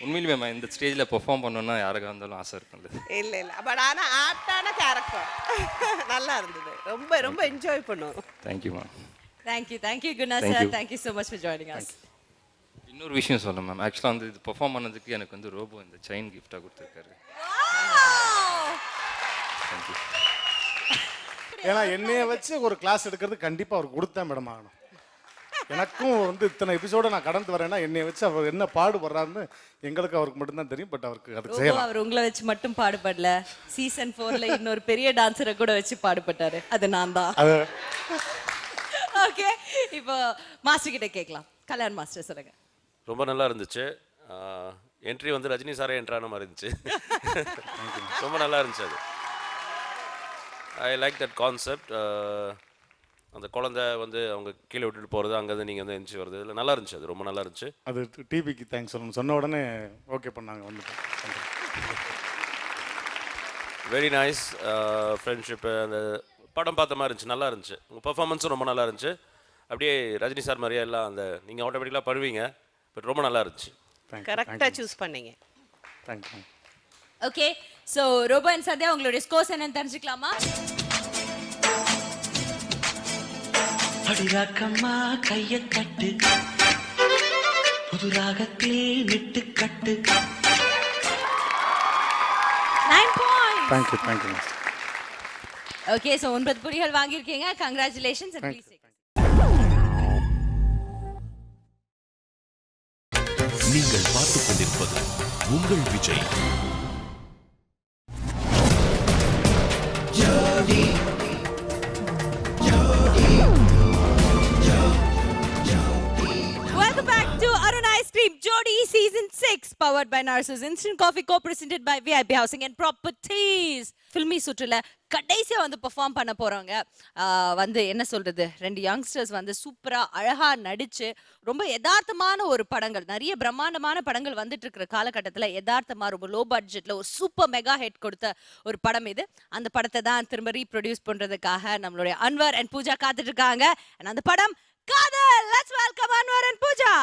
உண்மையிலுமே மேம் இந்த ஸ்டேஜில் பெர்ஃபார்ம் பண்ணணும்னா யாருக்காக இருந்தாலும் ஆசை இருக்கும்ல. இல்லை இல்லை, பட் ஆனால் ஆப்டான கேரக்டர் நல்லா இருந்தது. ரொம்ப ரொம்ப என்ஜாய் பண்ணுவோம். Thank you ma'am. Thank you Guna sir. Thank you so much for joining us. இன்னொரு விஷயம் சொல்ல மேம், ஆக்சுவலாக வந்து இது பெர்ஃபார்ம் பண்ணதுக்கு எனக்கு வந்து ரோபோ இந்த செயின் கிஃப்டாக கொடுத்துருக்காரு. தேங்க்யூ. ஏன்னா என்னைய வச்சு ஒரு கிளாஸ் எடுக்கிறது கண்டிப்பாக அவருக்கு கொடுத்தேன் மேடம் ஆகணும். எனக்கும் வந்து இத்தனை எபிசோட நான் கடந்து வரேன்னா என்னை வச்சு அவர் என்ன பாடுபடுறாருன்னு எங்களுக்கு அவருக்கு மட்டும்தான் தெரியும். பட் அவருக்கு அதுக்கு செய்யலாம். அவர் உங்களை வச்சு மட்டும் பாடுபடல, சீசன் 4ல இன்னொரு பெரிய டான்ஸரை கூட வச்சு பாடுபட்டாரு. அது நான் தான். ஓகே, இப்போ மாஸ்டர் கிட்ட கேட்கலாம். கல்யாண் மாஸ்டர் சொல்லுங்க. ரொம்ப நல்லா இருந்துச்சு. என்ட்ரி வந்து ரஜினி சாரே என்ட்ரான மாதிரி இருந்துச்சு. ரொம்ப நல்லா இருந்துச்சு. அது ஐ லைக் தட் கான்செப்ட். அந்த குழந்தை வந்து அவங்க கீழே விட்டுட்டு போகிறது, அங்கேருந்து நீங்கள் வந்து எந்திரிச்சு வருது, இல்லை நல்லா இருந்துச்சு. அது ரொம்ப நல்லா இருந்துச்சு. அது டிவிக்கு தேங்க்ஸ் சொல்லணும். சொன்ன உடனே ஓகே பண்ணாங்க. வந்துட்டு வெரி நைஸ். ஃப்ரெண்ட்ஷிப்பு அந்த படம் பார்த்த மாதிரி இருந்துச்சு, நல்லா இருந்துச்சு. உங்கள் பர்ஃபார்மன்ஸும் ரொம்ப நல்லா இருந்துச்சு. அப்படியே ரஜினி சார் மாதிரியே எல்லாம் அந்த நீங்கள் ஆட்டோமேட்டிக்கலாக படுவீங்க. பட் ரொம்ப நல்லா இருந்துச்சு. கரெக்டாக சூஸ் பண்ணீங்க. Thank you. Okay, so Robo and Sathya உங்களுடைய ஸ்கோர்ஸ் என்னன்னு தெரிஞ்சுக்கலாமா? அடிராக்கம்மா கைய தட்டு, புது ராகத்தில் விட்டு கட்டு. 9 points. தேங்க்யூ. ஓகே, ஸோ 9 புள்ளிகள் வாங்கியிருக்கீங்க. Congratulations and please. நீங்கள் பார்த்துக் கொண்டிருப்பது உங்கள் Vijay. Welcome back to Arun Ice Cream Jodi Season 6 powered by Narsus Instant Coffee co-presented by VIP Housing and Properties. Filmi சுற்றுல கடைசியா வந்து பெர்ஃபார்ம் பண்ண போறவங்க வந்து என்ன சொல்றது, 2 யங்ஸ்டர்ஸ் வந்து சூப்பரா அழகா நடிச்சு ரொம்ப யதார்த்தமான ஒரு படங்கள், நிறைய பிரம்மாண்டமான படங்கள் வந்துட்டு இருக்கிற காலகட்டத்தில் யதார்த்தமா ரொம்ப லோ பட்ஜெட்ல ஒரு சூப்பர் மெகா ஹிட் கொடுத்த ஒரு படம் இது. அந்த படத்தை தான் திரும்ப ரீப்ரொடியூஸ் பண்றதுக்காக நம்மளுடைய அன்வர் அண்ட் பூஜா காத்துட்டு இருக்காங்க. அந்த படம் Kadhal. Let's welcome Anwar and Pooja.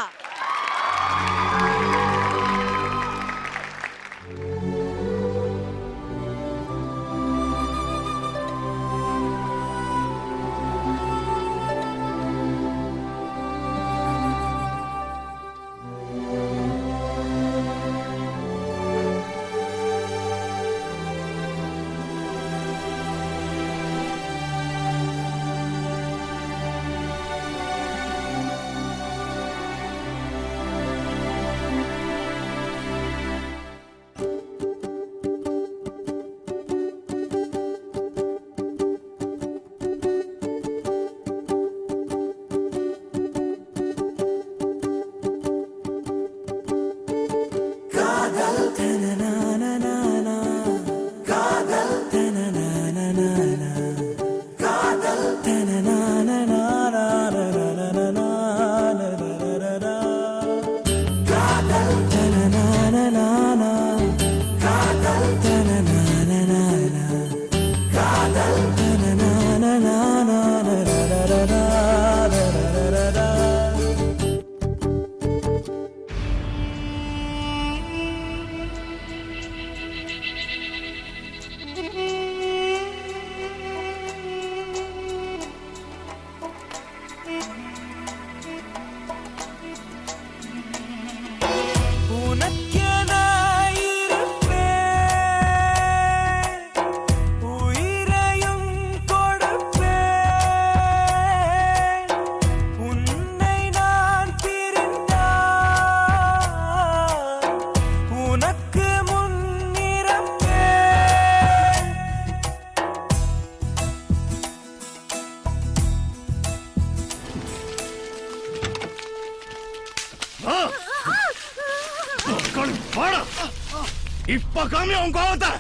இப்ப காமி உன் கோவத்தை.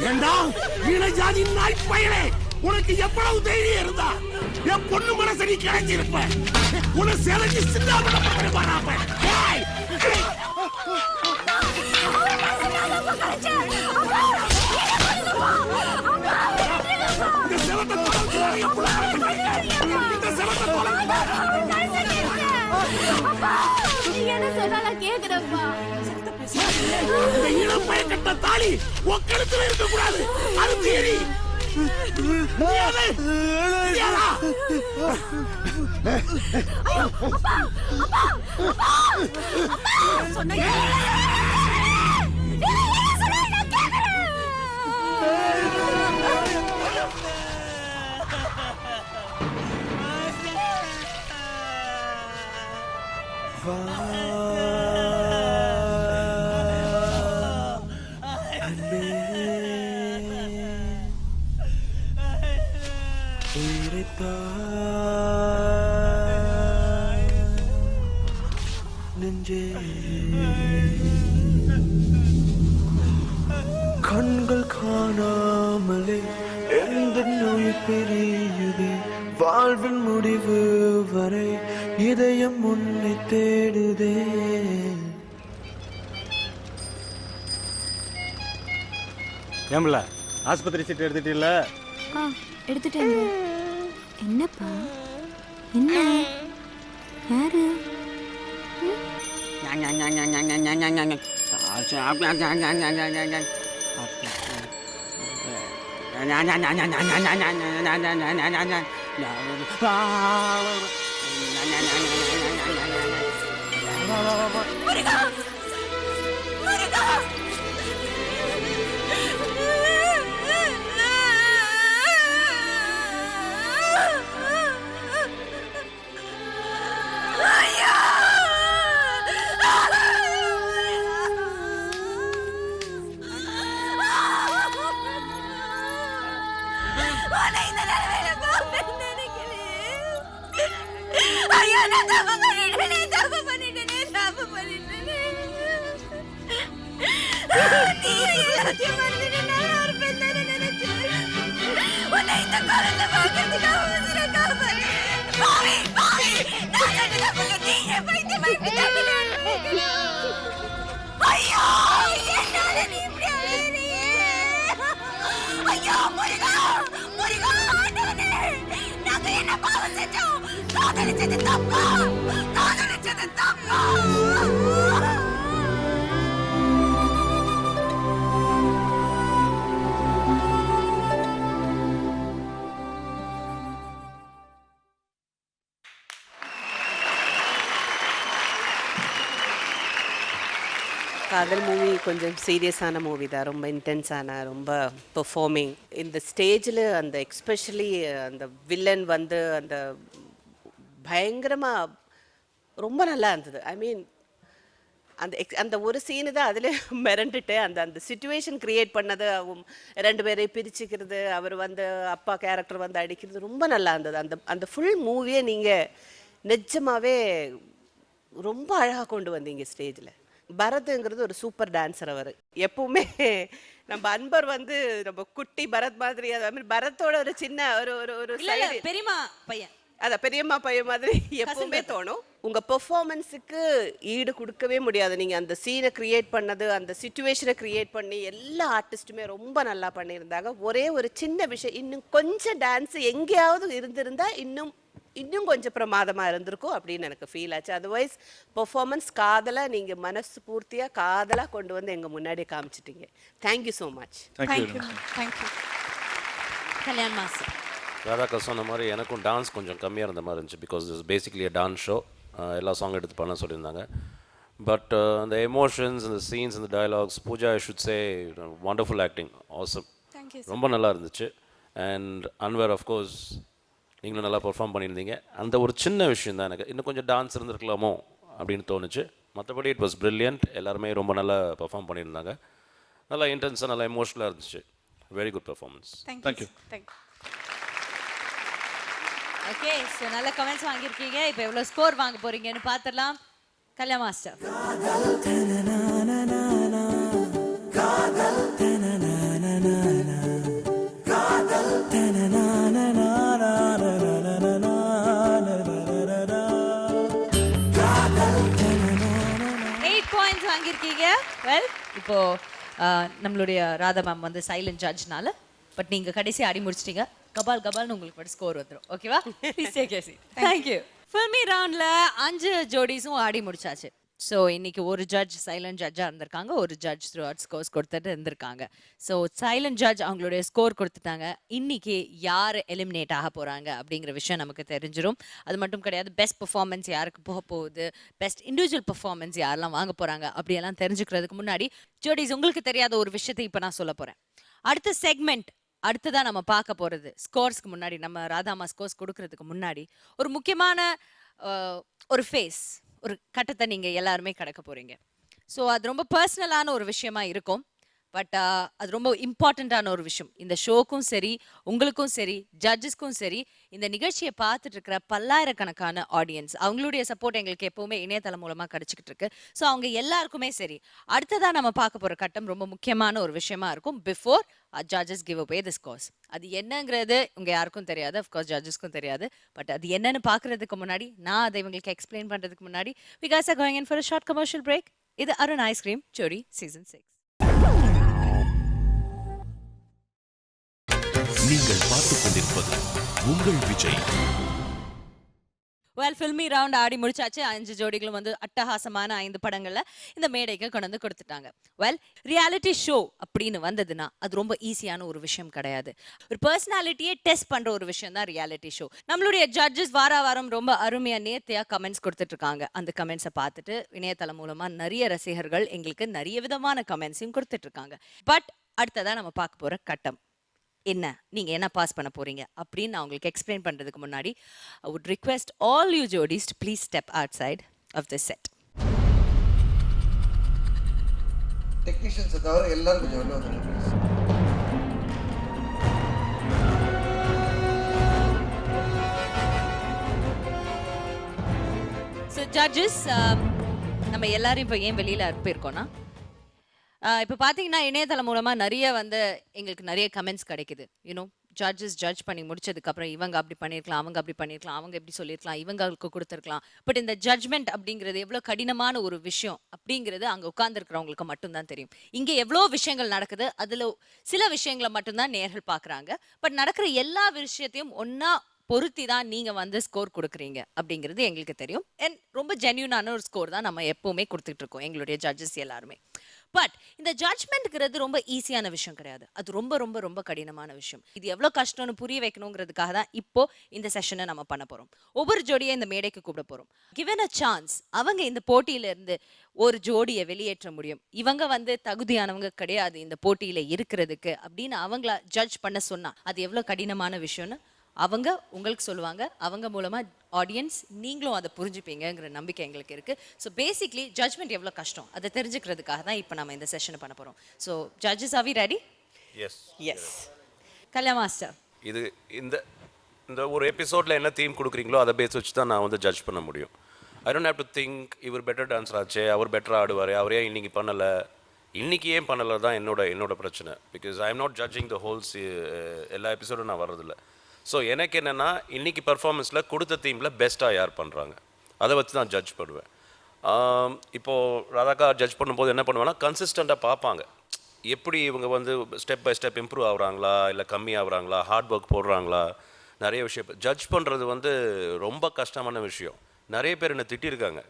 ஏண்டா இன ஜாதி நாய் பயலே, உனக்கு எவ்வளவு தைரியம் இருந்தா என் பொண்ணு மனசை நீ கிடைச்சிருப்ப. உன சிலைக்கு சிந்தாபனப்படுவானாப்ப. இந்த சிலத்தை கட்ட தாலி ஒக்கெடுத்துல இருக்க கூடாது. அது தேடி கண்கள் காணாமலே எந்த நோய் பெரியுதே, வாழ்வின் முடிவு வரை இதயம் உன்னை தேடுதே. ஏம்ல ஆஸ்பத்திரி சீட் எடுத்துட்டீல்ல? எடுத்துட்டேங்க. என்னப்பா என்ன யாரு? காதல் மூவி கொஞ்சம் சீரியஸான மூவி தான், ரொம்ப இன்டென்ஸான, ரொம்ப பெர்ஃபார்மிங். இந்த ஸ்டேஜில் அந்த எக்ஸ்பெஷலி அந்த வில்லன் வந்து அந்த பயங்கரமாக ரொம்ப நல்லா இருந்தது. ஐ மீன் அந்த ஒரு சீனு தான் அதில் மிரண்டுட்டு அந்த சுச்சுவேஷன் க்ரியேட் பண்ணது, ரெண்டு பேரை பிரிச்சுக்கிறது, அவர் வந்து அப்பா கேரக்டர் வந்து அடிக்கிறது ரொம்ப நல்லா இருந்தது. அந்த ஃபுல் மூவியை நீங்கள் நிஜமாகவே ரொம்ப அழகாக கொண்டு வந்தீங்க ஸ்டேஜில். பரத்ங்கிறது ஒரு சூப்பர் டான்ஸர். அவர் எப்பவுமே நம்ம அன்பர் வந்து நம்ம குட்டி பரத் மாதிரி, அது பரத்தோட ஒரு சின்ன ஒரு பெரியம்மா பையன், அதான் பெரியம்மா பையன் மாதிரி எப்பவுமே தோணும். உங்க பெர்ஃபார்மன்ஸுக்கு ஈடு கொடுக்கவே முடியாது. நீங்க அந்த சீனை கிரியேட் பண்ணது, அந்த சிச்சுவேஷனை கிரியேட் பண்ணி எல்லா ஆர்டிஸ்ட்டுமே ரொம்ப நல்லா பண்ணியிருந்தாங்க. ஒரே ஒரு சின்ன விஷயம், இன்னும் கொஞ்சம் டான்ஸ் எங்கேயாவது இருந்திருந்தா இன்னும் கொஞ்சம் பிரமாதமாக இருந்திருக்கும் அப்படின்னு எனக்கு ஃபீல் ஆச்சு. அதர்வைஸ் பெர்ஃபார்மன்ஸ் காதலாக நீங்கள் மனசு பூர்த்தியாக காதலாக கொண்டு வந்து எங்கள் முன்னாடி காமிச்சிட்டீங்க. Thank you so much. Thank you. Kalyan master. ராதாக்கா சொன்ன மாதிரி எனக்கும் டான்ஸ் கொஞ்சம் கம்மியாக இருந்த மாதிரி இருந்துச்சு. Because it's basically dance show. எல்லா சாங் எடுத்து பண்ண சொல்லியிருந்தாங்க. பட் அந்த எமோஷன்ஸ், அந்த சீன்ஸ், அந்த dialogues, Pooja I should say wonderful acting, awesome, ரொம்ப நல்லா இருந்துச்சு. அண்ட் அன்வர் ஆஃப்கோர்ஸ் நீங்களும் நல்லா பெர்ஃபார்ம் பண்ணியிருந்தீங்க. அந்த ஒரு சின்ன விஷயம் தான் எனக்கு இன்னும் கொஞ்சம் டான்ஸ் இருந்திருக்கலாமோ அப்படின்னு தோணுச்சு. மற்றபடி இட் வாஸ் பிரில்லியன்ட். எல்லாருமே ரொம்ப நல்லா பெர்ஃபார்ம் பண்ணியிருந்தாங்க. நல்லா இன்டென்ஸாக, நல்லா எமோஷனலாக இருந்துச்சு. Very good performance. Thank you. Okay so நல்ல கமெண்ட்ஸ் வாங்கியிருக்கீங்க. இப்போ எவ்வளோ ஸ்கோர் வாங்க போறீங்கன்னு பார்த்துடலாம். கல்யா மாஸ்டர். வாங்கியிருக்கீங்க. வெல் இப்போ நம்மளுடைய ராதா மேம் வந்து சைலண்ட் ஜட்ஜ்னால பட் நீங்க கடைசி ஆடி முடிச்சிட்டீங்க. கபால் கபால்னு உங்களுக்கு மட்டும் ஸ்கோர் வந்துடும். ஓகேவா? Please take your seat. Thank you. Filmy ரவுண்ட்ல 5 ஜோடிஸும் ஆடி முடிச்சாச்சு. ஸோ இன்னைக்கு ஒரு ஜட்ஜ் சைலண்ட் ஜட்ஜாக இருந்திருக்காங்க, ஒரு ஜட்ஜ் த்ரூ அவுட் ஸ்கோர்ஸ் கொடுத்துட்டு இருந்திருக்காங்க. ஸோ சைலண்ட் ஜட்ஜ் அவங்களுடைய ஸ்கோர் கொடுத்துட்டாங்க. இன்னைக்கு யார் எலிமினேட் ஆக போகிறாங்க அப்படிங்கிற விஷயம் நமக்கு தெரிஞ்சிடும். அது மட்டும் கிடையாது, பெஸ்ட் பெர்ஃபார்மன்ஸ் யாருக்கு போக போகுது, பெஸ்ட் இண்டிவிஜுவல் பெர்ஃபார்மன்ஸ் யாரெல்லாம் வாங்க போகிறாங்க அப்படியெல்லாம் தெரிஞ்சுக்கிறதுக்கு முன்னாடி ஜோடிஸ் உங்களுக்கு தெரியாத ஒரு விஷயத்தை இப்போ நான் சொல்ல போகிறேன். அடுத்த செக்மெண்ட் அடுத்ததான் நம்ம பார்க்க போகிறது ஸ்கோர்ஸ்க்கு முன்னாடி, நம்ம ராதாமா ஸ்கோர்ஸ் கொடுக்கறதுக்கு முன்னாடி ஒரு முக்கியமான ஒரு ஃபேஸ், ஒரு கட்டத்தை நீங்கள் எல்லாருமே கடக்க போகிறீங்க. ஸோ அது ரொம்ப பர்சனலான ஒரு விஷயமா இருக்கும். பட் அது ரொம்ப இம்பார்ட்டண்ட்டான ஒரு விஷயம். இந்த ஷோக்கும் சரி, உங்களுக்கும் சரி, ஜட்ஜஸ்க்கும் சரி, இந்த நிகழ்ச்சியை பார்த்துட்டு இருக்கிற பல்லாயிரக்கணக்கான ஆடியன்ஸ், அவங்களுடைய சப்போர்ட் எங்களுக்கு எப்போவுமே இணையதளம் மூலமாக கிடச்சிக்கிட்டு இருக்கு. ஸோ அவங்க எல்லாருக்குமே சரி, அடுத்ததான் நம்ம பார்க்க போகிற கட்டம் ரொம்ப முக்கியமான ஒரு விஷயமா இருக்கும். பிஃபோர் ஜட்ஜஸ் கிவ் அவே தி ஸ்கோர்ஸ். அது என்னங்கிறது உங்க யாருக்கும் தெரியாது, அஃப்கோர்ஸ் ஜட்ஜஸ்க்கும் தெரியாது. பட் அது என்னன்னு பார்க்கறதுக்கு முன்னாடி, நான் அதை இவங்களுக்கு எக்ஸ்பிளைன் பண்ணுறதுக்கு முன்னாடி, we guys are going in for a short commercial break. இது அருண் ஐஸ்கிரீம் ஜோடி சீசன் 6. நீங்கள் பார்த்துக் கொண்டிருப்பது உங்கள் விஜய். வெல், ஃபில்மி ரவுண்ட் ஆடி முடிச்சாச்சு. 5 ஜோடிகளும் வந்து அட்டகாசமான 5 படங்கள்ல இந்த மேடைக்கு கொண்டு வந்து கொடுத்துட்டாங்க. வெல், ரியாலிட்டி ஷோ அப்படின்னு வந்ததுன்னா அது ரொம்ப ஈஸியான ஒரு விஷயம் கிடையாது. ஒரு பர்சனாலிட்டியே டெஸ்ட் பண்ற ஒரு விஷயம் தான் ரியாலிட்டி ஷோ. நம்மளுடைய ஜட்ஜஸ் வாரம் ரொம்ப அருமையா நேர்த்தியா கமெண்ட்ஸ் கொடுத்துட்டு இருக்காங்க. அந்த கமெண்ட்ஸை பார்த்துட்டு இணையதளம் மூலமா நிறைய ரசிகர்கள் எங்களுக்கு நிறைய விதமான கமெண்ட்ஸையும் கொடுத்துட்டு இருக்காங்க. பட் அடுத்ததான் நம்ம பார்க்க போற கட்டம் என்ன, நீங்க என்ன பாஸ் பண்ண போறீங்க அப்படின்னு நான் உங்களுக்கு எக்ஸ்பிளைன் பண்றதுக்கு முன்னாடி, I would request all you jodis to please step outside of this set. டெக்னீஷியன்ஸை தவிர எல்லாரும் கொஞ்சம் வெளில வந்துடுங்க. So judges, நம்ம எல்லாரும் இப்போ ஏன் வெளியில போயிருக்கோம்னா, இப்போ பார்த்தீங்கன்னா இணையதளம் மூலமாக நிறைய வந்து எங்களுக்கு நிறைய கமெண்ட்ஸ் கிடைக்குது. யூனோ, ஜட்ஜஸ் ஜட்ஜ் பண்ணி முடிச்சதுக்கப்புறம் இவங்க அப்படி பண்ணியிருக்கலாம், அவங்க அப்படி பண்ணியிருக்கலாம், அவங்க எப்படி சொல்லியிருக்கலாம், இவங்களுக்கு கொடுத்துருக்கலாம். பட் இந்த ஜட்ஜ்மெண்ட் அப்படிங்கிறது எவ்வளோ கடினமான ஒரு விஷயம் அப்படிங்கிறது அங்கே உட்கார்ந்துருக்கிறவங்களுக்கு மட்டும்தான் தெரியும். இங்கே எவ்வளோ விஷயங்கள் நடக்குது, அதில் சில விஷயங்களை மட்டும்தான் நேர்கள் பார்க்குறாங்க. பட் நடக்கிற எல்லா விஷயத்தையும் ஒன்றா பொருத்தி தான் நீங்கள் வந்து ஸ்கோர் கொடுக்குறீங்க அப்படிங்கிறது எங்களுக்கு தெரியும். அண்ட் ரொம்ப ஜென்யூனான ஒரு ஸ்கோர் தான் நம்ம எப்போவுமே கொடுத்துட்டு இருக்கோம் எங்களுடைய ஜட்ஜஸ் எல்லாருமே. பட் இந்த ஜட்ஜ்மெண்ட்ங்கிறது ரொம்ப ஈஸியான விஷயம் கிடையாது. அது ரொம்ப ரொம்ப ரொம்ப கடினமான விஷயம். இது எவ்வளோ கஷ்டம்னு புரிய வைக்கணுங்கிறதுக்காக தான் இப்போ இந்த செஷனை நம்ம பண்ண போகிறோம். ஒவ்வொரு ஜோடியை இந்த மேடைக்கு கூப்பிட போகிறோம். கிவன் அ சான்ஸ், அவங்க இந்த போட்டியிலேருந்து ஒரு ஜோடியை வெளியேற்ற முடியும், இவங்க வந்து தகுதியானவங்க கிடையாது இந்த போட்டியில் இருக்கிறதுக்கு அப்படின்னு அவங்கள ஜட்ஜ் பண்ண சொன்னால் அது எவ்வளோ கடினமான விஷயம்னு அவங்க உங்களுக்கு சொல்லுவாங்க. அவங்க மூலமா ஆடியன்ஸ் நீங்களும் அதை புரிஞ்சுப்பீங்கிற நம்பிக்கை எங்களுக்கு இருக்கு. ஸோ பேசிக்லி ஜட்ஜ்மெண்ட் எவ்வளோ கஷ்டம் அதை தெரிஞ்சுக்கிறதுக்காக தான் இப்போ நம்ம இந்த செஷனை பண்ண போகிறோம். So judges, are we ready? Yes yes. Kalyan master, இது இந்த ஒரு எபிசோடில் என்ன தீம் கொடுக்குறீங்களோ அதை பேஸ் வச்சு தான் நான் வந்து ஜட்ஜ் பண்ண முடியும். I don't have to think இவர் பெட்டர் டான்ஸர் ஆச்சு, அவர் பெட்டராக ஆடுவார், அவரே இன்னைக்கு பண்ணலை, இன்னைக்கு ஏன் பண்ணலை தான் என்னோட பிரச்சனை. Because I am not judging the holes. எல்லா எபிசோடும் நான் வர்றதில்லை. ஸோ எனக்கு என்னென்னா, இன்றைக்கி பர்ஃபார்மன்ஸில் கொடுத்த தீமில் பெஸ்ட்டாக யார் பண்ணுறாங்க அதை வச்சு தான் ஜட்ஜ் பண்ணுவேன். இப்போது ராதாக்கா ஜட்ஜ் பண்ணும்போது என்ன பண்ணுவேன்னா, கன்சிஸ்டண்ட்டாக பார்ப்பாங்க எப்படி இவங்க வந்து ஸ்டெப் பை ஸ்டெப் இம்ப்ரூவ் ஆகுறாங்களா, இல்லை கம்மி ஆகுறாங்களா, ஹார்ட் ஒர்க் போடுறாங்களா. நிறைய விஷயம் ஜட்ஜ் பண்ணுறது வந்து ரொம்ப கஷ்டமான விஷயம். நிறைய பேர் என்ன திட்டிருக்காங்க,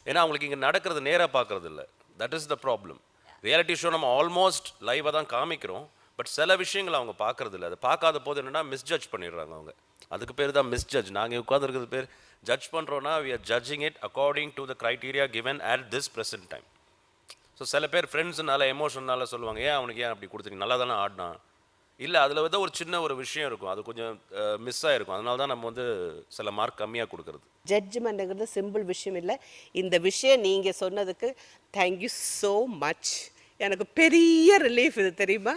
ஏன்னா அவங்களுக்கு இங்கே நடக்கிறது நேராக பார்க்குறது இல்லை. That is the problem. Reality show நம்ம ஆல்மோஸ்ட் லைவாக தான் காமிக்கிறோம், பட் சில விஷயங்கள் அவங்க பார்க்கறது இல்லை. அதை பார்க்காத போது என்னென்னா மிஸ்ஜட்ஜ் பண்ணிடுறாங்க அவங்க. அதுக்கு பேர் தான் மிஸ்ஜட்ஜ். நாங்கள் உட்காந்துருக்கிறது பேர் ஜட்ஜ் பண்ணுறோன்னா we are judging it according to the criteria given at this present time. So சில பேர் ஃப்ரெண்ட்ஸுனால எமோஷன்னால சொல்லுவாங்க, ஏன் அவனுக்கு ஏன் அப்படி கொடுத்தீங்க, நல்லா தானே ஆடினா. இல்லை, அதில் வந்து ஒரு சின்ன ஒரு விஷயம் இருக்கும், அது கொஞ்சம் மிஸ் ஆகிருக்கும். அதனால தான் நம்ம வந்து சில மார்க் கம்மியாக கொடுக்குறது. ஜட்ஜ்மெண்ட்டுங்கிறது சிம்பிள் விஷயம் இல்லை. இந்த விஷயம் நீங்கள் சொன்னதுக்கு தேங்க்யூ ஸோ மச். எனக்கு பெரிய ரிலீஃப் இது தெரியுமா?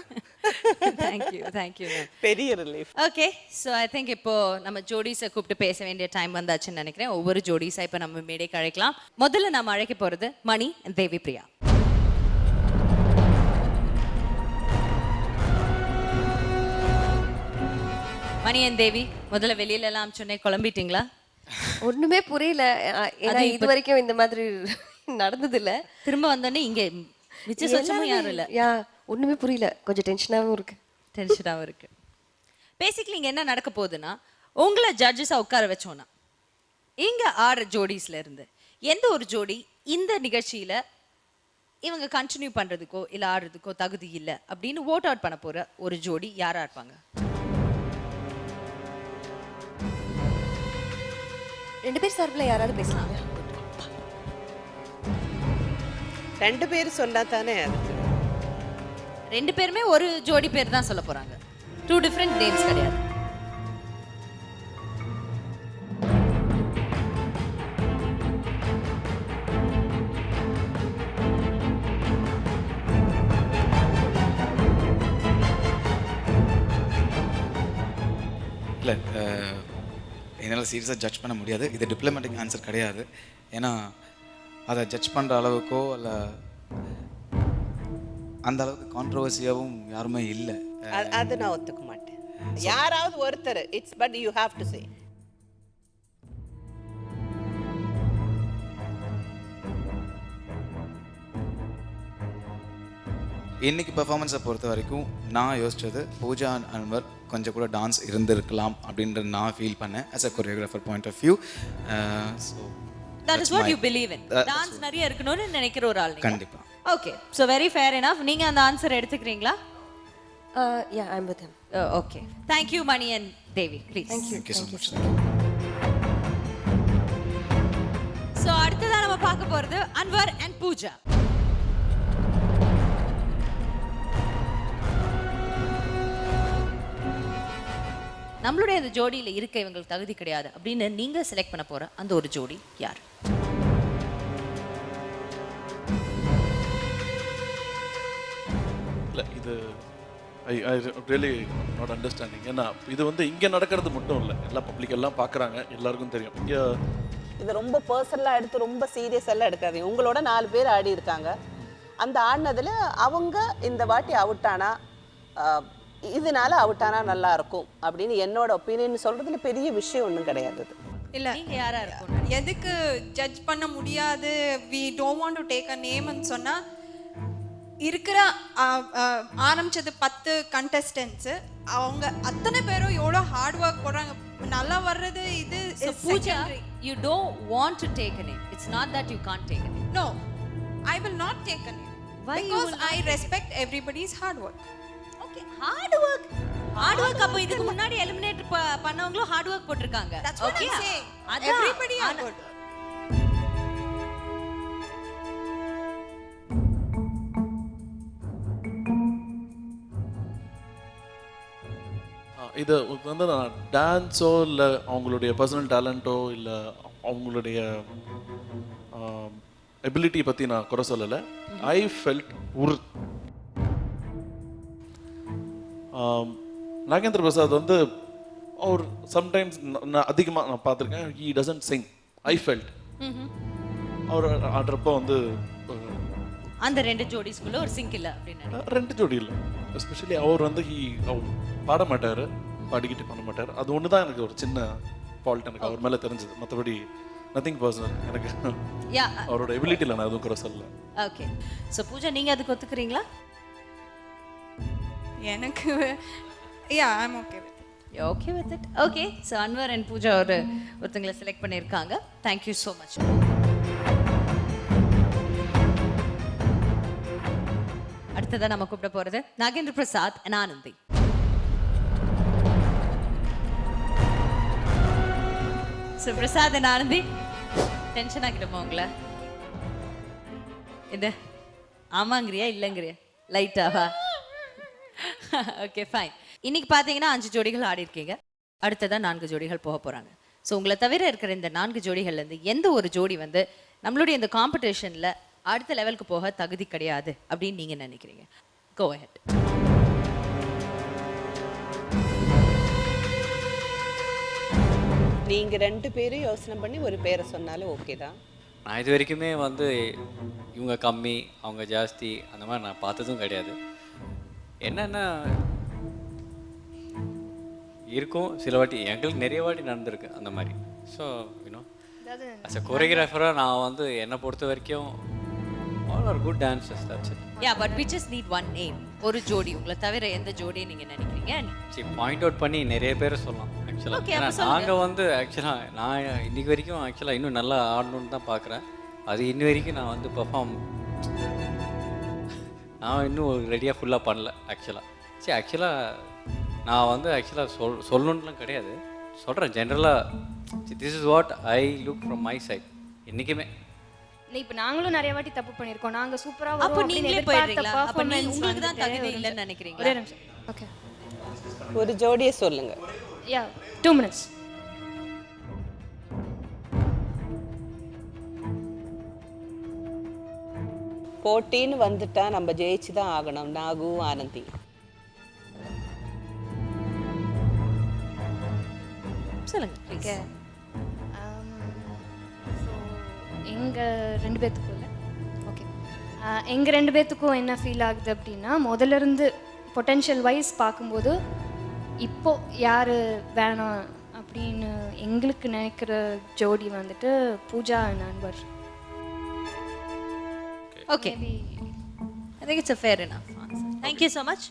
தேங்க்யூ பெரிய relief. Okay, so I think இப்போ நம்ம ஜோடிஸை கூப்பிட்டு பேச வேண்டிய டைம் வந்தாச்சுன்னு நினைக்கிறேன். ஒவ்வொரு ஜோடிஸா இப்போ நம்ம மேடைக்கு அழைக்கலாம். முதல்ல நம்ம அழைக்க போகிறது மணி and Devi Priya. Money and தேவி, முதல்ல வெளியில எல்லாம் சொன்னேன், குழம்பிட்டீங்களா? ஒண்ணுமே புரியல. ஏன்னா இது வரைக்கும் இந்த மாதிரி நடந்தது இல்ல. திரும்ப வந்தோடனே இங்க மிச்ச சொச்சமும் யாரும் இல்ல. ஒண்ணுமே புரியல. கொஞ்சம் டென்ஷனாகவும் இருக்கு. டென்ஷனாகவும் இருக்கு. பேசிக்கலி இங்க என்ன நடக்க போகுதுன்னா, உங்களை ஜட்ஜஸாக உட்கார வச்சோன்னா இங்க 6 ஜோடிஸ்ல இருந்து எந்த ஒரு ஜோடி இந்த நிகழ்ச்சியில இவங்க கண்டினியூ பண்றதுக்கோ இல்ல ஆடுறதுக்கோ தகுதி இல்லை அப்படின்னு ஓட் அவுட் பண்ண போற ஒரு ஜோடி யாரா இருப்பாங்க? 2 பேர் சார்பில் யாராவது பேசலாங்க? 2 பேர் சொன்னா தானே அதுக்கு. 2 பேருமே ஒரு ஜோடி பேர் தான் சொல்ல போறாங்க. 2 டிஃபரெண்ட் நேம்ஸ் கிடையாது. இல்லை, என்னால் சீரியஸாக ஜட்ஜ் பண்ண முடியாது. இது டிப்ளமேட்டிக் ஆன்சர் கிடையாது. ஏன்னா அதை ஜட்ஜ் பண்ணுற அளவுக்கோ இல்லை அந்த அளவுக்கு கான்ட்ரவர்சியாகவும் யாருமே இல்லை. அது நான் ஒத்துக்க மாட்டேன். யாராவது ஒருத்தர், it's but you have to say. இன்னைக்கு பெர்ஃபார்மன்ஸை பொறுத்த வரைக்கும் நான் யோசிச்சது பூஜா அன்வர் கொஞ்சம் கூட டான்ஸ் இருந்திருக்கலாம் அப்படின்ற நான் ஃபீல் பண்ணேன் as a choreographer point of view. So that is what you believe in. Dance நிறைய இருக்கணும்னு நினைக்கிற ஒரு ஆள். கண்டிப்பா. Okay, so very fair enough. நீங்க அந்த ஆன்சர் எடுத்துக்கிறீங்களா? Yeah, I'm with him. Okay. Thank you, Mani and Devi. Please. Thank you. Thank you so much. So அடுத்ததா நம்ம பார்க்க போறது அன்வர் and பூஜா. நம்மளுடைய அந்த ஜோடியில் இருக்க இவங்களுக்கு தகுதி கிடையாது அப்படின்னு நீங்க செலக்ட் பண்ண போற அந்த ஒரு ஜோடி யார்? இல்லை, இது ஐ ரியலி நாட் அண்டர்ஸ்டாண்டிங். ஏன்னா இது வந்து இங்கே நடக்கிறது மட்டும் இல்லை, எல்லா பப்ளிக் எல்லாம் பார்க்குறாங்க, எல்லாருக்கும் தெரியும். இங்கே இது ரொம்ப பர்சனலாக எடுத்து ரொம்ப சீரியஸ் எல்லாம் எடுக்காதீங்க. உங்களோட 4 பேர் ஆடி இருக்காங்க. அந்த ஆடினதில் அவங்க இந்த வாட்டி அவுட் ஆனா இதனால அவுட் ஆனா நல்லா இருக்கும் அப்படின்னு என்னோட ஒப்பீனியன் சொல்றதுல பெரிய விஷயம் ஒன்றும் கிடையாது. இல்ல நீங்க யாரா இருக்கும்? எதுக்கு ஜட்ஜ் பண்ண முடியாது, we don't want to take a name ன்னு சொன்னா இருக்கிற ஆரம்பிச்சது 10 contestants, அவங்க அத்தனை பேரும் எவ்வளோ ஹார்ட் ஒர்க் போடுறாங்க. நல்லா வர்றது இது. Pooja, you don't want to take a name. It's not that you can't take a name. No, I will not take a name. Why? Because I respect everybody's hard work. Okay, hard work. அப்ப இதுக்கு முன்னாடி எலிமினேட் பண்ணவங்களும் ஹார்ட் ஒர்க் போட்டுருக்காங்க. That's what I'm saying. Everybody hard work. இது வந்து நான் டான்ஸோ இல்லை அவங்களுடைய பர்சனல் டேலண்ட்டோ இல்லை அவங்களுடைய எபிலிட்டி பற்றி நான் குறை சொல்லலை. ஐ ஃபெல்ட் நாகேந்திர பிரசாத் வந்து அவர் சம்டைம்ஸ் நான் அதிகமாக நான் பார்த்துருக்கேன், he doesn't sing. I felt அவர் ஆடுறப்போ வந்து அந்த 2 ஜோடிஸ்குள்ள ஒரு சிங்க் இல்லை அப்படின்னு. 2 ஜோடி இல்லை, எஸ்பெஷலி அவர் வந்து அவர் பாட மாட்டார், பாடிக்கிட்டு பண்ண மாட்டார். அது ஒன்று தான் எனக்கு ஒரு சின்ன ஃபால்ட் எனக்கு அவர் மேலே தெரிஞ்சது. மற்றபடி நத்திங் பர்சனல். எனக்கு அவரோட எபிலிட்டியில் நான் எதுவும் குறை சொல்லல. ஓகே, ஸோ பூஜா நீங்கள் அதுக்கு ஒத்துக்கிறீங்களா? எனக்கு I'm okay with it. You're okay with it? Okay, so Anwar and Pooja ஒருத்தங்களை செலக்ட் பண்ணியிருக்காங்க. Thank you so much. அடுத்ததா நம்ம கூப்பிட போறது Nagendra Prasad and Anandhi. So Prasad and Anandhi, tension ஆகிடுமா உங்களை? இது ஆமாங்கிறியா இல்லைங்கிறியா? லைட்டாவா? Okay fine. இன்னைக்கு பார்த்தீங்கன்னா 5 ஜோடிகள் ஆடி இருக்கீங்க. அடுத்ததா 4 ஜோடிகள் போக போறாங்க. ஸோ உங்களை தவிர இருக்கிற இந்த 4 ஜோடிகள்லேருந்து எந்த ஒரு ஜோடி வந்து நம்மளுடைய இந்த காம்படிஷனில் அடுத்த லெவலுக்கு போக தகுதி கிடையாது அப்படின்னு நீங்க நினைக்கிறீங்க? Go ahead. நீங்க 2 பேரும் யோசனை பண்ணி ஒரு பேரை சொன்னாலும் ஓகே தான். நான் இது வரைக்குமே வந்து இவங்க கம்மி அவங்க ஜாஸ்தி அந்த மாதிரி நான் பார்த்ததும் கிடையாது. என்னென்னா இருக்கும் சில வாட்டி, எங்களுக்கு நிறைய வாட்டி நடந்திருக்கு அந்த மாதிரி. ஸோ யூனோ அஸ் அ கொரியோகிராஃபராக நான் வந்து என்னை பொறுத்த வரைக்கும் all are good dancers. That's it. Yeah, but we just need one name. ஒரு ஜோடி, உங்களை தவிர எந்த ஜோடி நீங்க நினைக்கிறீங்க? சரி, பாயிண்ட் அவுட் பண்ணி நிறைய பேரை சொல்லலாம் ஆக்சுவலாக. Okay, ஏன்னா அப்ப சொல்லுங்க. நாங்கள் வந்து ஆக்சுவலாக நான் இன்னைக்கு வரைக்கும் ஆக்சுவலாக இன்னும் நல்லா ஆடணும்னு தான் பார்க்குறேன். அது இன்னி வரைக்கும் நான் வந்து நான் இன்னும் ரெடியாக ஃபுல்லாக பண்ணல ஆக்சுவலாக. சரி, ஆக்சுவலாக நான் வந்து ஆக்சுவலாக சொல்லணுன்னுலாம் கிடையாது, சொல்கிறேன் ஜென்ரலாக. This is what I look from my side. என்றைக்குமே இப்போ நாங்களும் நிறைய வாட்டி தப்பு பண்ணியிருக்கோம். நாங்கள் சூப்பராக அப்போ நீங்களே போயிடுறீங்களா? அப்போ உங்களுக்கு தான் தகுதி இல்லைன்னு நினைக்கிறீங்களா? ஒரே நிமிஷம். ஓகே, ஒரு ஜோடியை சொல்லுங்க. யா 2 minutes. போட்டின்னு வந்துட்டா நம்ம ஜெயிச்சு தான் ஆகணும். நாகு ஆனந்தி. சொல்லுங்க ப்ளீஸ். ஓகே, எங்கள் 2 பேர்த்துக்கும் இல்லை. ஓகே, எங்கள் 2 பேர்த்துக்கும் என்ன ஃபீல் ஆகுது அப்படின்னா, முதல்ல இருந்து பொட்டென்ஷியல் வைஸ் பார்க்கும்போது இப்போ யார் வேணாம் அப்படின்னு எங்களுக்கு நினைக்கிற ஜோடி வந்துட்டு Pooja and Anwar. Okay. I think it's a fair enough answer. Thank you so much.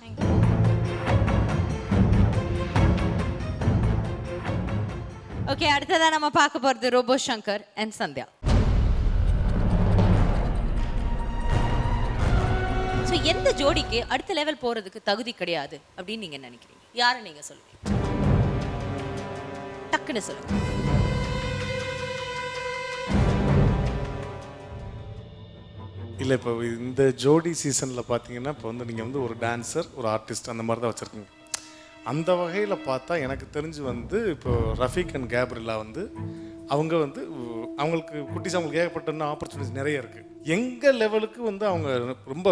Okay, அடுத்ததா நம்ம பார்க்க போறது ரோபோ சங்கர் and சந்தியா. So எந்த ஜோடிக்கு அடுத்த லெவல் போறதுக்கு தகுதி கிடையாது அப்படின்னு நீங்க நினைக்கிறீங்க? யாரை நீங்க சொல்லுவீங்க? டக்குன்னு சொல்லுங்க. இல்லை, இப்போ இந்த ஜோடி சீசனில் பார்த்தீங்கன்னா இப்போ வந்து நீங்கள் வந்து ஒரு டான்ஸர் ஒரு ஆர்டிஸ்ட் அந்த மாதிரி தான் வச்சுருக்கீங்க. அந்த வகையில் பார்த்தா எனக்கு தெரிஞ்சு வந்து இப்போ ரஃபீக் அண்ட் கேப்ரிலா வந்து அவங்க வந்து அவங்களுக்கு குட்டிஸ் அவங்களுக்கு ஏகப்பட்ட ஆப்பர்ச்சுனிட்டிஸ் நிறைய இருக்குது. எங்கள் லெவலுக்கு வந்து அவங்க ரொம்ப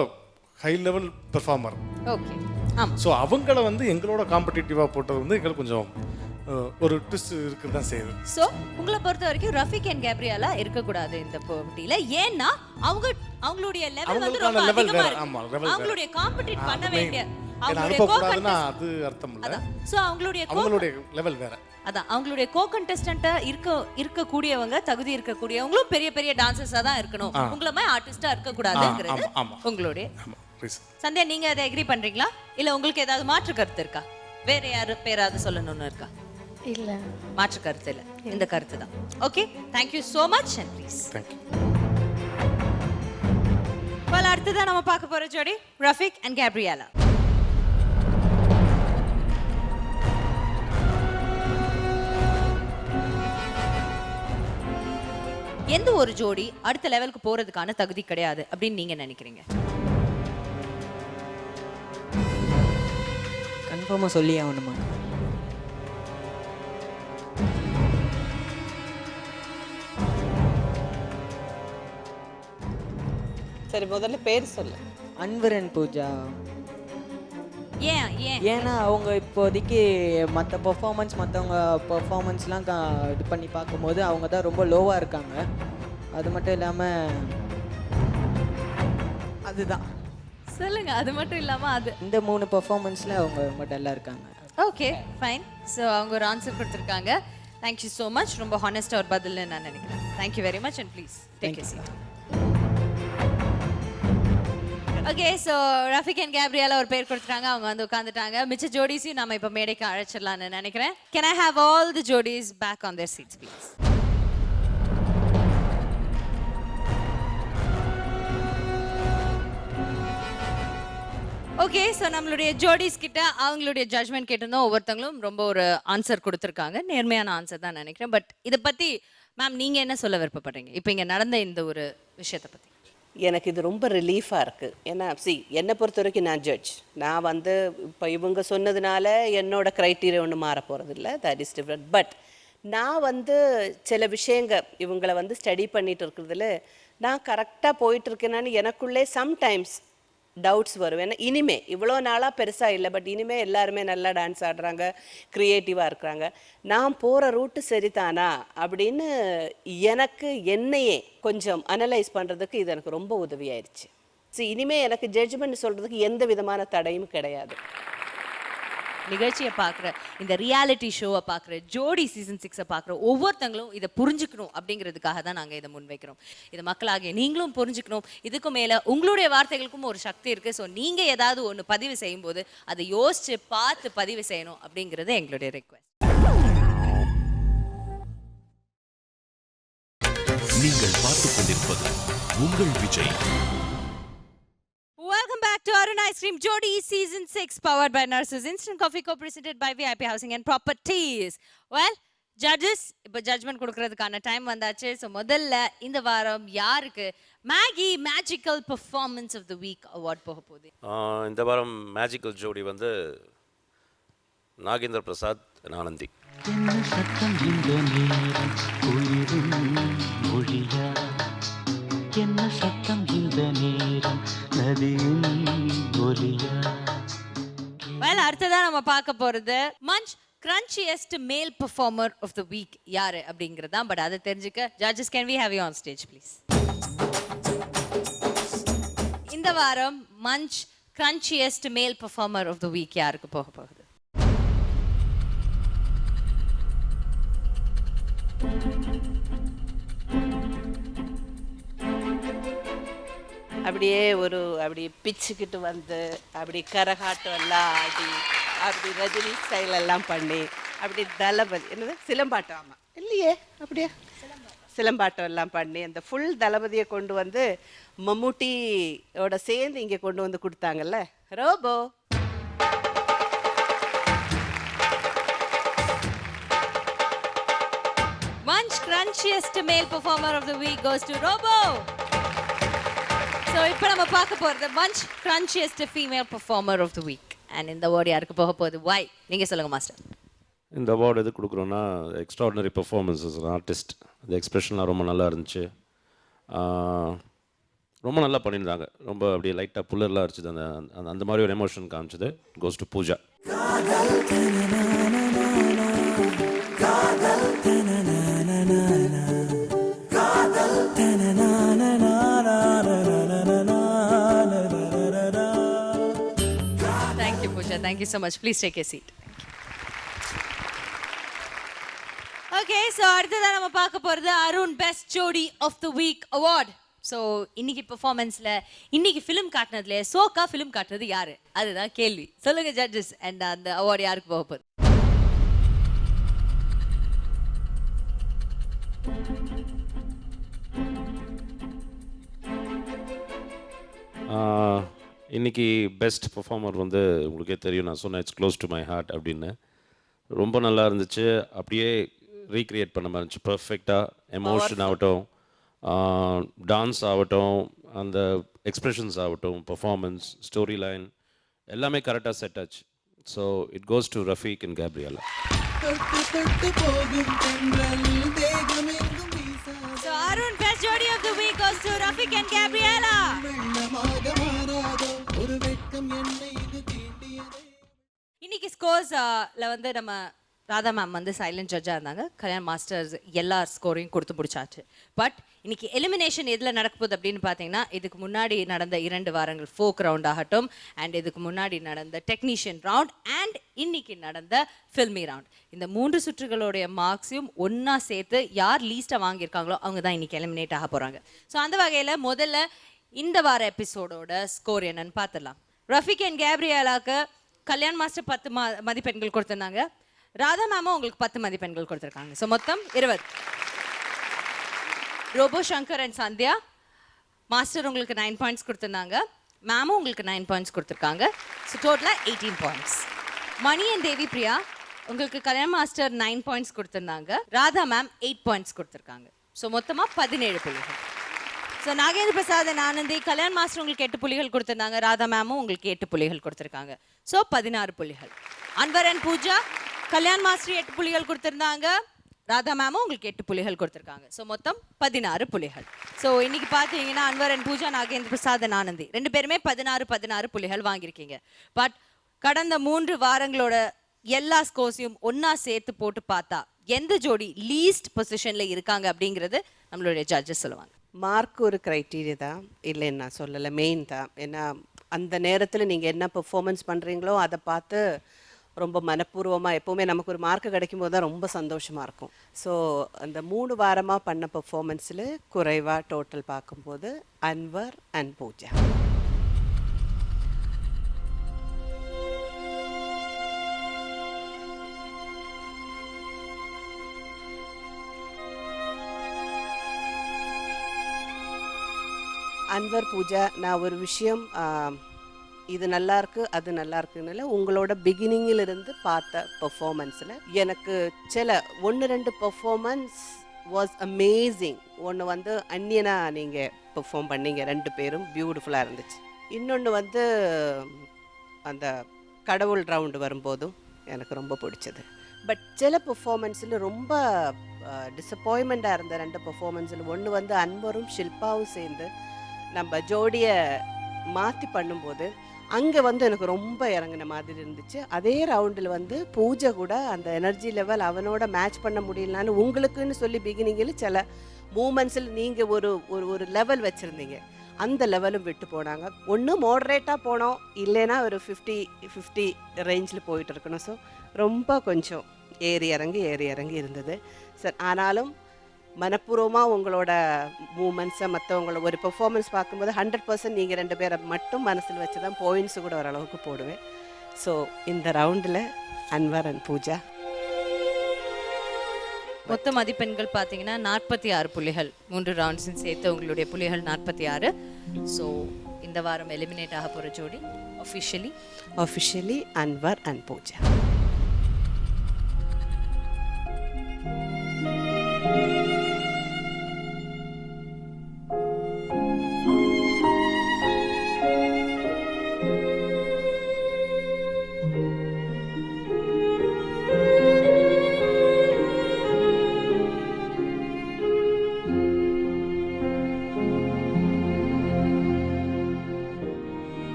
ஹை லெவல் பெர்ஃபார்மர். ஓகே, ஆமாம். ஸோ அவங்கள வந்து எங்களோட காம்படிட்டிவாக போட்டது வந்து எங்களுக்கு கொஞ்சம் ஒரு ட்விஸ்ட் இருக்குது தான் செய்யுது. சோ உங்களை பொறுத்த வரைக்கும் ரஃபீக் அண்ட் கேப்ரியலா இருக்கக்கூடாது இந்த போட்டியில. ஏன்னா அவங்களுடைய லெவல் வந்து ரொம்ப அதிகமா இருக்கு. அவங்களுடைய காம்படிட் பண்ண வேண்டிய அவங்களுடைய அது அர்த்தம் இல்ல. சோ அவங்களுடைய லெவல் வேற. அதான் அவங்களுடைய கோ கண்டெஸ்டன்ட்டா இருக்கக்கூடியவங்க, தகுதி இருக்கக்கூடியவங்களும் பெரிய பெரிய டான்சர்ஸா தான் இருக்கணும். உங்கள மாதிரி ஆர்டிஸ்டா இருக்க கூடாதுங்கிறது உங்களுடைய. சந்தியா, நீங்க அதை எக்ரி பண்றீங்களா? இல்ல உங்களுக்கு ஏதாவது மாற்று கருத்து இருக்கா? வேற யாரு பேராவது சொல்லணும்னு இருக்கா? இல்ல, மாற்று கருத்து இல்ல, இந்த கருத்து தான். Okay, thank you so much and please. Thank you. well, அடுத்ததா நம்ம பார்க்க போற ஜோடி ரஃபீக் and கேப்ரியலா. எந்த ஒரு ஜோடி அடுத்த லெவலுக்கு போறதுக்கான தகுதி கிடையாது அப்படின்னு நீங்க நினைக்கிறீங்க? கன்ஃபார்மாக சொல்லி ஆகணுமா? சரி, முதல்ல பேர் சொல்லு. அன்வர் அண்ட் பூஜா. ஏன்? ஏன்னா அவங்க இப்போதைக்கு மற்ற மற்றவங்க பெர்ஃபார்மன்ஸ்லாம் இது பண்ணி பார்க்கும்போது அவங்க தான் ரொம்ப லோவாக இருக்காங்க. அது மட்டும் இல்லாமல் அதுதான் சொல்லுங்க. அது மட்டும் இல்லாம அது இந்த 3 பெர்ஃபார்மன்ஸில் அவங்க ரொம்ப டல்லாக இருக்காங்க. Okay, fine. ஸோ அவங்க ஒரு ஆன்சர் கொடுத்துருக்காங்க. Thank you so much. ரொம்ப ஹானஸ்டாக ஒரு பதில்னு நான் நினைக்கிறேன். Thank you very much and please take a seat. Okay, so Rafiq and Gabriela ஒரு பேர் கொடுத்துட்டாங்க. அவங்க வந்து உட்காந்துட்டாங்க. மிச்ச ஜோடிஸையும் நம்ம இப்போ மேடைக்கு அழைச்சிடலான்னு நினைக்கிறேன். Can I have all the jodis back on their seats please? Okay, so நம்மளுடைய ஜோடிஸ் கிட்ட அவங்களுடைய ஜட்ஜ்மெண்ட் கேட்டிருந்தோம். ஒவ்வொருத்தங்களும் ரொம்ப ஒரு ஆன்சர் கொடுத்துருக்காங்க. நேர்மையான ஆன்சர் தான் நினைக்கிறேன். பட் இதை பற்றி மேம் நீங்கள் என்ன சொல்ல விருப்பப்படுறீங்க இப்போ இங்கே நடந்த இந்த ஒரு விஷயத்தை பற்றி? எனக்கு இது ரொம்ப ரிலீஃபாக இருக்குது. ஏன்னா என்னை பொறுத்த வரைக்கும் நான் ஜட்ஜ். நான் வந்து இப்போ இவங்க சொன்னதுனால என்னோட க்ரைட்டீரியா ஒன்றும் மாற போகிறது இல்லை. That is different. பட் நான் வந்து சில விஷயங்க இவங்களை வந்து ஸ்டடி பண்ணிட்டு இருக்கிறதுல நான் கரெக்டாக போயிட்டு இருக்கேனான்னு எனக்குள்ளே சம்டைம்ஸ் டவுட்ஸ் வரும். ஏன்னா இனிமே இவ்வளோ நாளாக பெருசாக இல்லை, பட் இனிமே எல்லாருமே நல்லா டான்ஸ் ஆடுறாங்க, க்ரியேட்டிவாக இருக்கிறாங்க. நான் போகிற ரூட்டு சரிதானா அப்படின்னு எனக்கு என்னையே கொஞ்சம் அனலைஸ் பண்ணுறதுக்கு இது எனக்கு ரொம்ப உதவியாயிருச்சு. இனிமே எனக்கு ஜட்ஜ்மெண்ட் சொல்கிறதுக்கு எந்த விதமான தடையும் கிடையாது. நிகழ்ச்சியை பார்க்குற, இந்த ரியாலிட்டி ஷோவை பார்க்குற, ஜோடி சீசன் 6 பார்க்குற ஒவ்வொருத்தங்களும் இதை புரிஞ்சுக்கணும் அப்படிங்கிறதுக்காக தான் நாங்கள் இதை முன்வைக்கிறோம். இதை மக்களாகிய நீங்களும் புரிஞ்சுக்கணும். இதுக்கு மேலே உங்களுடைய வார்த்தைகளுக்கும் ஒரு சக்தி இருக்குது. ஸோ நீங்கள் ஏதாவது ஒன்று பதிவு செய்யும்போது அதை யோசித்து பார்த்து பதிவு செய்யணும் அப்படிங்கிறது எங்களுடைய ரெக்வெஸ்ட். நீங்கள் பார்த்துக் கொண்டிருப்பது உங்கள் Vijay. Welcome back to Arun Ice Cream Jodi Season 6 powered by Nurses Instant Coffee co-presented by VIP Housing and Properties. Well, judges, இப்போ ஜட்ஜ்மெண்ட் கொடுக்கறதுக்கான டைம் வந்தாச்சு. ஸோ முதல்ல இந்த வாரம் யாருக்கு Maggi magical performance of the week award போக போகுது? இந்த வாரம் மேஜிக்கல் ஜோடி வந்து நாகேந்திர பிரசாத் ஆனந்தி. என்ன சத்தம் இந்த நேரம் குளிரும் மொழியா, என்ன சத்தம் இந்த நேரம் நதியின் ஒலியா. Well, அடுத்ததான் நம்ம பார்க்க போறது Manch crunchiest male performer of the week யாரு அப்படிங்கிறது தான். பட் அதை தெரிஞ்சுக்க judges, can we have you on stage please? இந்த வாரம் Manch crunchiest male performer of the week யாருக்கு போக போகுது? அப்படியே அப்படி பிச்சுக்கிட்டு வந்து அப்படி கரகாட்டம் எல்லாம் ஆடி அப்படி ரஜினி ஸ்டைல் எல்லாம் பண்ணி அப்படி தளபதி என்னது சிலம்பாட்டம், ஆமாம் இல்லையே அப்படியே சிலம்பாட்டம் எல்லாம் பண்ணி அந்த ஃபுல் தளபதியை கொண்டு வந்து மம்முட்டியோட சேர்ந்து இங்கே கொண்டு வந்து கொடுத்தாங்கல்ல robot. Munch crunchiest male performer of the week goes to Robo. So இப்போ நம்ம பார்க்க போறது Munch crunchiest female performer of the week. And இந்த அவார்டு யாருக்கு போக போகுது? Why? நீங்க சொல்லுங்க மாஸ்டர். இந்த அவார்டு எது கொடுக்குறோன்னா எக்ஸ்ட்ராடினரி பெர்ஃபார்மன்ஸஸ் ஆர்டிஸ்ட். அந்த எக்ஸ்பிரஷன்லாம் ரொம்ப நல்லா இருந்துச்சு. ரொம்ப நல்லா பண்ணியிருந்தாங்க. ரொம்ப அப்படியே லைட்டாக புல்லர்லாம் அடிச்சுது. அந்த அந்த மாதிரி ஒரு எமோஷன் காமிச்சது. Goes to Pooja. Thank you, Pooja. Thank you so much. Please take a seat. Okay, so அடுத்ததான் நம்ம பார்க்க போறது அருண் பெஸ்ட் ஜோடி of the week award. So இன்னைக்கு பெர்ஃபார்மன்ஸில் இன்னைக்கு ஃபிலிம் காட்டினதுல சோக்கா ஃபிலிம் காட்டுறது யாரு? அதுதான் கேள்வி. சொல்லுங்க ஜட்ஜஸ். அண்ட் அந்த அவார்டு யாருக்கு போக போகுது? இன்னைக்கு பெஸ்ட் பெர்ஃபார்மர் வந்து உங்களுக்கே தெரியும், நான் சொன்னேன் it's close to my heart அப்படின்னு. ரொம்ப நல்லா இருந்துச்சு. அப்படியே ரீக்ரியேட் பண்ண மாதிரி இருந்துச்சு பர்ஃபெக்டாக. எமோஷன் ஆகட்டும், டான்ஸ் ஆகட்டும், அந்த எக்ஸ்ப்ரெஷன்ஸ் ஆகட்டும், பெர்ஃபார்மன்ஸ், ஸ்டோரி லைன் எல்லாமே கரெக்டாக செட் ஆச்சு. So it goes to Rafiq and Gabriela. So Arun best jodi of the week goes to Rafiq and Gabriella. இன்னைக்கு ஸ்கோர்ஸ்ல வந்து நம்ம ராதா மேம் வந்து சைலண்ட் ஜட்ஜாக இருந்தாங்க. கல்யாண் மாஸ்டர்ஸ் எல்லா ஸ்கோரையும் கொடுத்து பிடிச்சாச்சு. பட் இன்னைக்கு எலிமினேஷன் எதில் நடக்க போகுது அப்படின்னு பார்த்தீங்கன்னா, இதுக்கு முன்னாடி நடந்த 2 வாரங்கள் ஃபோக் ரவுண்ட் ஆகட்டும், அண்ட் இதுக்கு முன்னாடி நடந்த டெக்னீஷியன் ரவுண்ட், அண்ட் இன்னைக்கு நடந்த ஃபில்மி ரவுண்ட், இந்த 3 சுற்றுகளுடைய மார்க்ஸையும் ஒன்றா சேர்த்து யார் லீஸ்ட்டாக வாங்கியிருக்காங்களோ அவங்க தான் இன்னைக்கு எலிமினேட் ஆக போகிறாங்க. ஸோ அந்த வகையில் முதல்ல இந்த வார எபிசோடோட ஸ்கோர் என்னன்னு பார்த்துடலாம். ரஃபிக் அண்ட் கேப்ரியலாக்கு கல்யாண் மாஸ்டர் 10 மதிப்பெண்கள் கொடுத்துருந்தாங்க. ராதா மேமும் உங்களுக்கு 10 மதிப்பெண்கள் கொடுத்துருக்காங்க. ஸோ மொத்தம் 20. ரோபோ சங்கர் அண்ட் சந்தியா மாஸ்டர் உங்களுக்கு 9 பாயிண்ட்ஸ் கொடுத்துருந்தாங்க. மேமும் உங்களுக்கு 9 பாயிண்ட்ஸ் கொடுத்துருக்காங்க. ஸோ டோட்டலாக 18 பாயிண்ட்ஸ். மணி அண்ட் தேவி பிரியா உங்களுக்கு கல்யாண் மாஸ்டர் 9 பாயிண்ட்ஸ் கொடுத்துருந்தாங்க. ராதா மேம் 8 பாயிண்ட்ஸ் கொடுத்துருக்காங்க. ஸோ மொத்தமாக 17 புள்ளிகள். So Nagendra Prasad and Anandhi Kalyan master உங்களுக்கு 8 புள்ளிகள் கொடுத்துருந்தாங்க. ராதா மேமும் உங்களுக்கு 8 புள்ளிகள் கொடுத்துருக்காங்க. ஸோ 16 புள்ளிகள். அன்வர் அண்ட் பூஜா கல்யாண் மாஸ்டர் 8 புள்ளிகள் கொடுத்துருந்தாங்க. ராதா மேமும் உங்களுக்கு 8 புள்ளிகள் கொடுத்துருக்காங்க. ஸோ மொத்தம் 16 புள்ளிகள். ஸோ இன்னைக்கு பார்த்தீங்கன்னா அன்வர் அண்ட் பூஜா, நாகேந்திர பிரசாத், ஆனந்தி 2 பேருமே 16 புள்ளிகள் வாங்கியிருக்கீங்க. பட் கடந்த 3 வாரங்களோட எல்லா ஸ்கோர்ஸையும் ஒன்னா சேர்த்து போட்டு பார்த்தா எந்த ஜோடி லீஸ்ட் பொசிஷன்ல இருக்காங்க அப்படிங்கிறது நம்மளுடைய ஜட்ஜஸ் சொல்லுவாங்க. மார்க் ஒரு க்ரைட்டீரியா தான், இல்லைன்னு நான் சொல்லலை, மெயின் தான். ஏன்னா அந்த நேரத்தில் நீங்கள் என்ன பெர்ஃபார்மன்ஸ் பண்ணுறீங்களோ அதை பார்த்து ரொம்ப மனப்பூர்வமாக எப்போவுமே நமக்கு ஒரு மார்க்கு கிடைக்கும் போது தான் ரொம்ப சந்தோஷமாக இருக்கும். ஸோ அந்த 3 வாரமாக பண்ண பெர்ஃபார்மன்ஸில் குறைவாக டோட்டல் பார்க்கும்போது அன்வர் அண்ட் பூஜா. அன்வர் பூஜா, நான் ஒரு விஷயம், இது நல்லா இருக்கு அது நல்லா இருக்குன்னு உங்களோட பிகினிங்கில் இருந்து பார்த்த பெர்ஃபார்மன்ஸில் எனக்கு சில 1-2 பெர்ஃபார்மன்ஸ் வாஸ் அமேசிங். ஒன்று வந்து அந்நியனா நீங்கள் பெர்ஃபார்ம் பண்ணீங்க, 2 பேரும் பியூட்டிஃபுல்லாக இருந்துச்சு. இன்னொன்று வந்து அந்த கடவுள் ரவுண்டு வரும்போதும் எனக்கு ரொம்ப பிடிச்சது. பட் சில பெர்ஃபார்மன்ஸில் ரொம்ப டிசப்பாயின்மெண்ட்டாக இருந்த 2 பெர்ஃபார்மன்ஸில் ஒன்று வந்து அன்வரும் ஷில்பாவும் சேர்ந்து நம்ம ஜோடியை மாற்றி பண்ணும்போது அங்கே வந்து எனக்கு ரொம்ப இறங்கின மாதிரி இருந்துச்சு. அதே ரவுண்டில் வந்து பூஜை கூட அந்த எனர்ஜி லெவல் அவனோட மேட்ச் பண்ண முடியலனாலும் உங்களுக்குன்னு சொல்லி பிகினிங்கில் சில மூமெண்ட்ஸில் நீங்கள் ஒரு ஒரு லெவல் வச்சுருந்தீங்க, அந்த லெவலும் விட்டு போனாங்க. ஒன்று மாடரேட்டாக போனோம், இல்லைன்னா ஒரு 50-50 ரேஞ்சில் போயிட்டு இருக்கணும். ஸோ ரொம்ப கொஞ்சம் ஏறி இறங்கி இருந்தது சார். ஆனாலும் மனப்பூர்வமாக உங்களோட மூமெண்ட்ஸை மற்றவங்களோட ஒரு பெர்ஃபார்மன்ஸ் பார்க்கும்போது 100% நீங்கள் 2 பேரை மட்டும் மனசில் வச்சு தான் பாயிண்ட்ஸு கூட ஓரளவுக்கு போடுவேன். ஸோ இந்த ரவுண்டில் அன்வர் அண்ட் பூஜா. மொத்த மதிப்பெண்கள் பார்த்தீங்கன்னா 46 புள்ளிகள். 3 ரவுண்ட்ஸும் சேர்த்து உங்களுடைய புள்ளிகள் 46. ஸோ இந்த வாரம் எலிமினேட் ஆக போகிற ஜோடி officially Anwar and Pooja.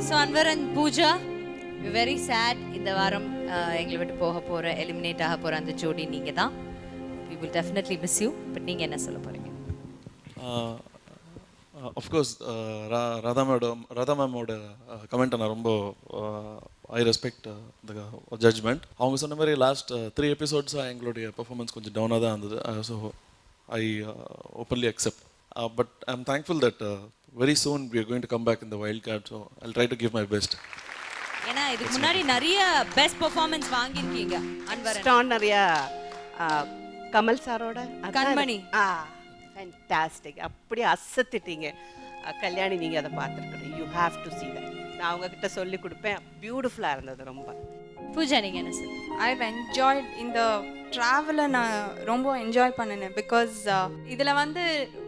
So Anwar and Pooja, very sad. இந்த வாரம் எங்களை விட்டு போக போகிற எலிமினேட் ஆக போகிற அந்த ஜோடி நீங்கள் தான். We will definitely miss you. But நீங்கள் என்ன சொல்ல போகிறீங்க? அஃப்கோர்ஸ் ராதா மேமோட கமெண்ட்டை நான் ரொம்ப ஐ ரெஸ்பெக்ட் த ஜட்ஜ்மெண்ட். அவங்க சொன்ன மாதிரி லாஸ்ட் 3 எபிசோட்ஸாக எங்களுடைய பெர்ஃபார்மன்ஸ் கொஞ்சம் டவுனாக தான் இருந்தது. So I openly accept. But I am thankful that very soon we are going to come back in the wild card, so I'll try to give my best. ஏன்னா இதுக்கு முன்னாடி நிறைய பெஸ்ட் பெர்ஃபார்மன்ஸ் வாங்கியிருக்கீங்க அன்வர். நிறைய கமல் சாரோட கண்மணி ஃபேண்டாஸ்டிக், அப்படியே அசத்திட்டீங்க. கல்யாணி, நீங்கள் அதை பார்த்துருக்கணும். You have to see that. நான் அவங்கக்கிட்ட சொல்லி கொடுப்பேன். பியூட்டிஃபுல்லாக இருந்தது ரொம்ப. பூஜா, நீங்கள் என்ன சார்? ஐவ் என்ஜாய்ட் இந்த ட்ராவலை நான் ரொம்ப என்ஜாய் பண்ணினேன். பிகாஸ் இதில் வந்து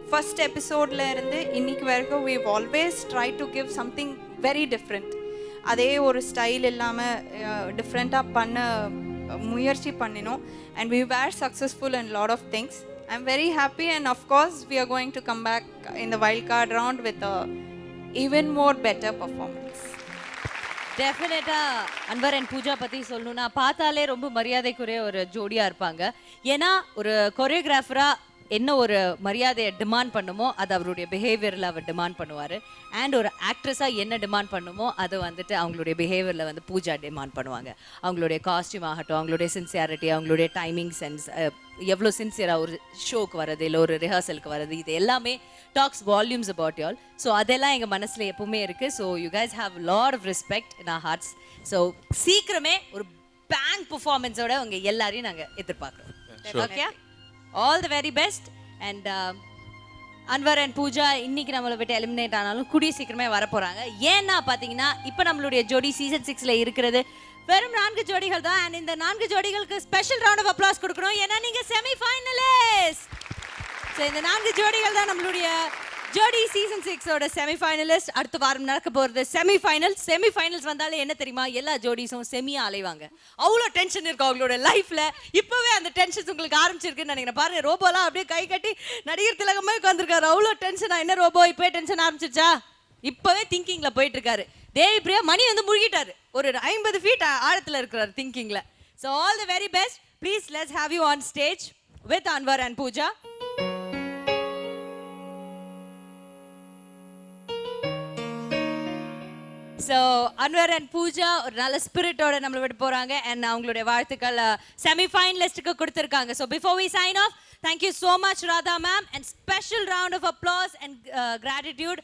ஃபர்ஸ்ட் எபிசோடில் இருந்து இன்னைக்கு வரைக்கும் we've always tried to give something very different. அதே ஒரு ஸ்டைல் இல்லாமல் டிஃப்ரெண்ட்டாக பண்ண முயற்சி பண்ணினோம். and we were successful in lot of things. I'm very happy, and of course we are going to come back in the wild card round with a even more better performance. டெஃபினட்டா அன்வர் அண்ட் பூஜா பற்றி சொல்லணும்னா பார்த்தாலே ரொம்ப மரியாதைக்குரிய ஒரு ஜோடியாக இருப்பாங்க. ஏன்னா ஒரு கொரியோகிராஃபராக என்ன ஒரு மரியாதையை டிமாண்ட் பண்ணுமோ அது அவருடைய பிஹேவியரில் அவர் டிமாண்ட் பண்ணுவார். அண்ட் ஒரு ஆக்ட்ரஸாக என்ன டிமாண்ட் பண்ணுமோ அதை வந்துட்டு அவங்களுடைய பிஹேவியரில் வந்து பூஜா டிமாண்ட் பண்ணுவாங்க. அவங்களுடைய காஸ்டியூம் ஆகட்டும், அவங்களுடைய சின்சியாரிட்டி, அவங்களுடைய டைமிங் சென்ஸ், எவ்வளோ சின்சியராக ஒரு ஷோக்கு வர்றது இல்லை ஒரு ரிஹர்சலுக்கு வர்றது, இது எல்லாமே talks volumes about you all. So அதெல்லாம் எங்கள் மனசில் எப்பவுமே இருக்குது. So you guys have lot of respect in our hearts. So சீக்கிரமே ஒரு பேங்க் பர்ஃபார்மன்ஸோட உங்கள் எல்லாரையும் நாங்கள் எதிர்பார்க்குறோம். Okay, all the very best. And Anwar and Pooja இன்னைக்கு நம்மளை விட்டு எலிமினேட் ஆனாலும் கூடிய சீக்கிரமே வர போகிறாங்க. ஏன்னா பார்த்தீங்கன்னா இப்போ நம்மளுடைய ஜோடி சீசன் 6 இருக்கிறது வெறும் 4 ஜோடிகள் தான். அண்ட் இந்த 4 ஜோடிகளுக்கு ஸ்பெஷல் ரவுண்ட் ஆஃப் அப்ளாஸ் கொடுக்கணும். ஏன்னா நீங்கள் செமி ஃபைனலிஸ்ட். ஸோ இந்த 4 ஜோடிகள் தான் நம்மளுடைய ஜோடி சீசன் 6 ஓட செமிஃபைனலிஸ்ட் அடுத்த வாரம் நடக்க போறது செமிஃபைனல்ஸ் வந்தாலே என்ன தெரியுமா, எல்லா ஜோடிஸும் செமியா அலைவாங்க. அவ்வளோ டென்ஷன் இருக்கும் அவங்களோட லைஃப்ல. இப்பவே அந்த டென்ஷன்ஸ் உங்களுக்கு ஆரம்பிச்சிருக்குன்னு நினைக்கிறேன். பாருங்க, ரோபோலாம் அப்படியே கை கட்டி நடிகர் திலகமே உட்காந்துருக்காரு. அவ்வளோ டென்ஷனா. என்ன ரோபோ இப்பவே டென்ஷன் ஆரம்பிச்சிருச்சா? இப்பவே திங்கிங்ல போயிட்டு இருக்காரு. தேவி பிரியா மணி வந்து முழுகிட்டாரு. ஒரு 50 ஃபீட் ஆழத்துல இருக்கிறாரு திங்கிங்ல. So all the very best. Please let's have you on stage with Anwar and Pooja. So Anwar and Pooja ஒரு நல்ல ஸ்பிரிட்டோட நம்மளை விட்டு போகிறாங்க. அண்ட் அவங்களுடைய வாழ்த்துக்கள் செமிஃபைனலிஸ்ட்டுக்கு கொடுத்துருக்காங்க. So before we sign off, thank you so much Radha ma'am. And special round of applause and gratitude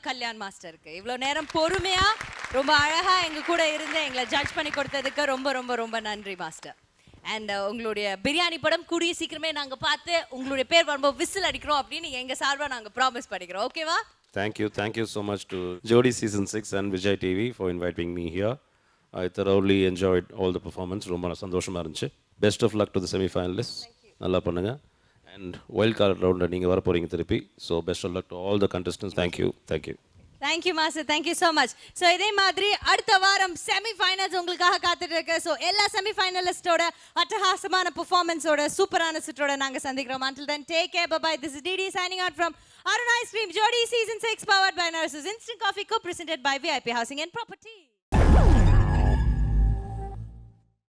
Kalyan மாஸ்டருக்கு. இவ்வளோ நேரம் பொறுமையாக ரொம்ப அழகாக எங்கள் கூட இருந்து எங்களை ஜட்ஜ் பண்ணி கொடுத்ததுக்கு ரொம்ப ரொம்ப ரொம்ப நன்றி மாஸ்டர். அண்ட் உங்களுடைய பிரியாணி படம் கூடிய சீக்கிரமே நாங்கள் பார்த்து உங்களுடைய பேர் வரும்போது விசில் அடிக்கிறோம் அப்படின்னு எங்கள் சார்பாக நாங்கள் ப்ராமிஸ் பண்ணிக்கிறோம். ஓகேவா? Thank you so much to Jodi Season 6 and Vijay TV for inviting me here. I thoroughly enjoyed all the performance. ரொம்ப சந்தோஷமா இருந்துச்சு. Best of luck to the semi-finalists. நல்லா பண்ணுங்க. And wild card round நீங்க வர போறீங்க திருப்பி. So best of luck to all the contestants. Thank you. Thank you master, thank you so much. So இதே மாதிரி அடுத்த வாரம் செமிஃபைனல்ஸ் உங்களுக்காக காத்துட்டு இருக்கு. ஸோ எல்லா செமிஃபைனலிஸ்டோட அட்டகாசமான பெர்ஃபார்மன்ஸோட சூப்பரான சுற்றோட நாங்கள் சந்திக்கிறோம். Until then, take care. Bye-bye. This is Didi signing out from Arun Ice Cream Jodi Season 6 powered by Narsus Instant Coffee co-presented by VIP Housing and Properties.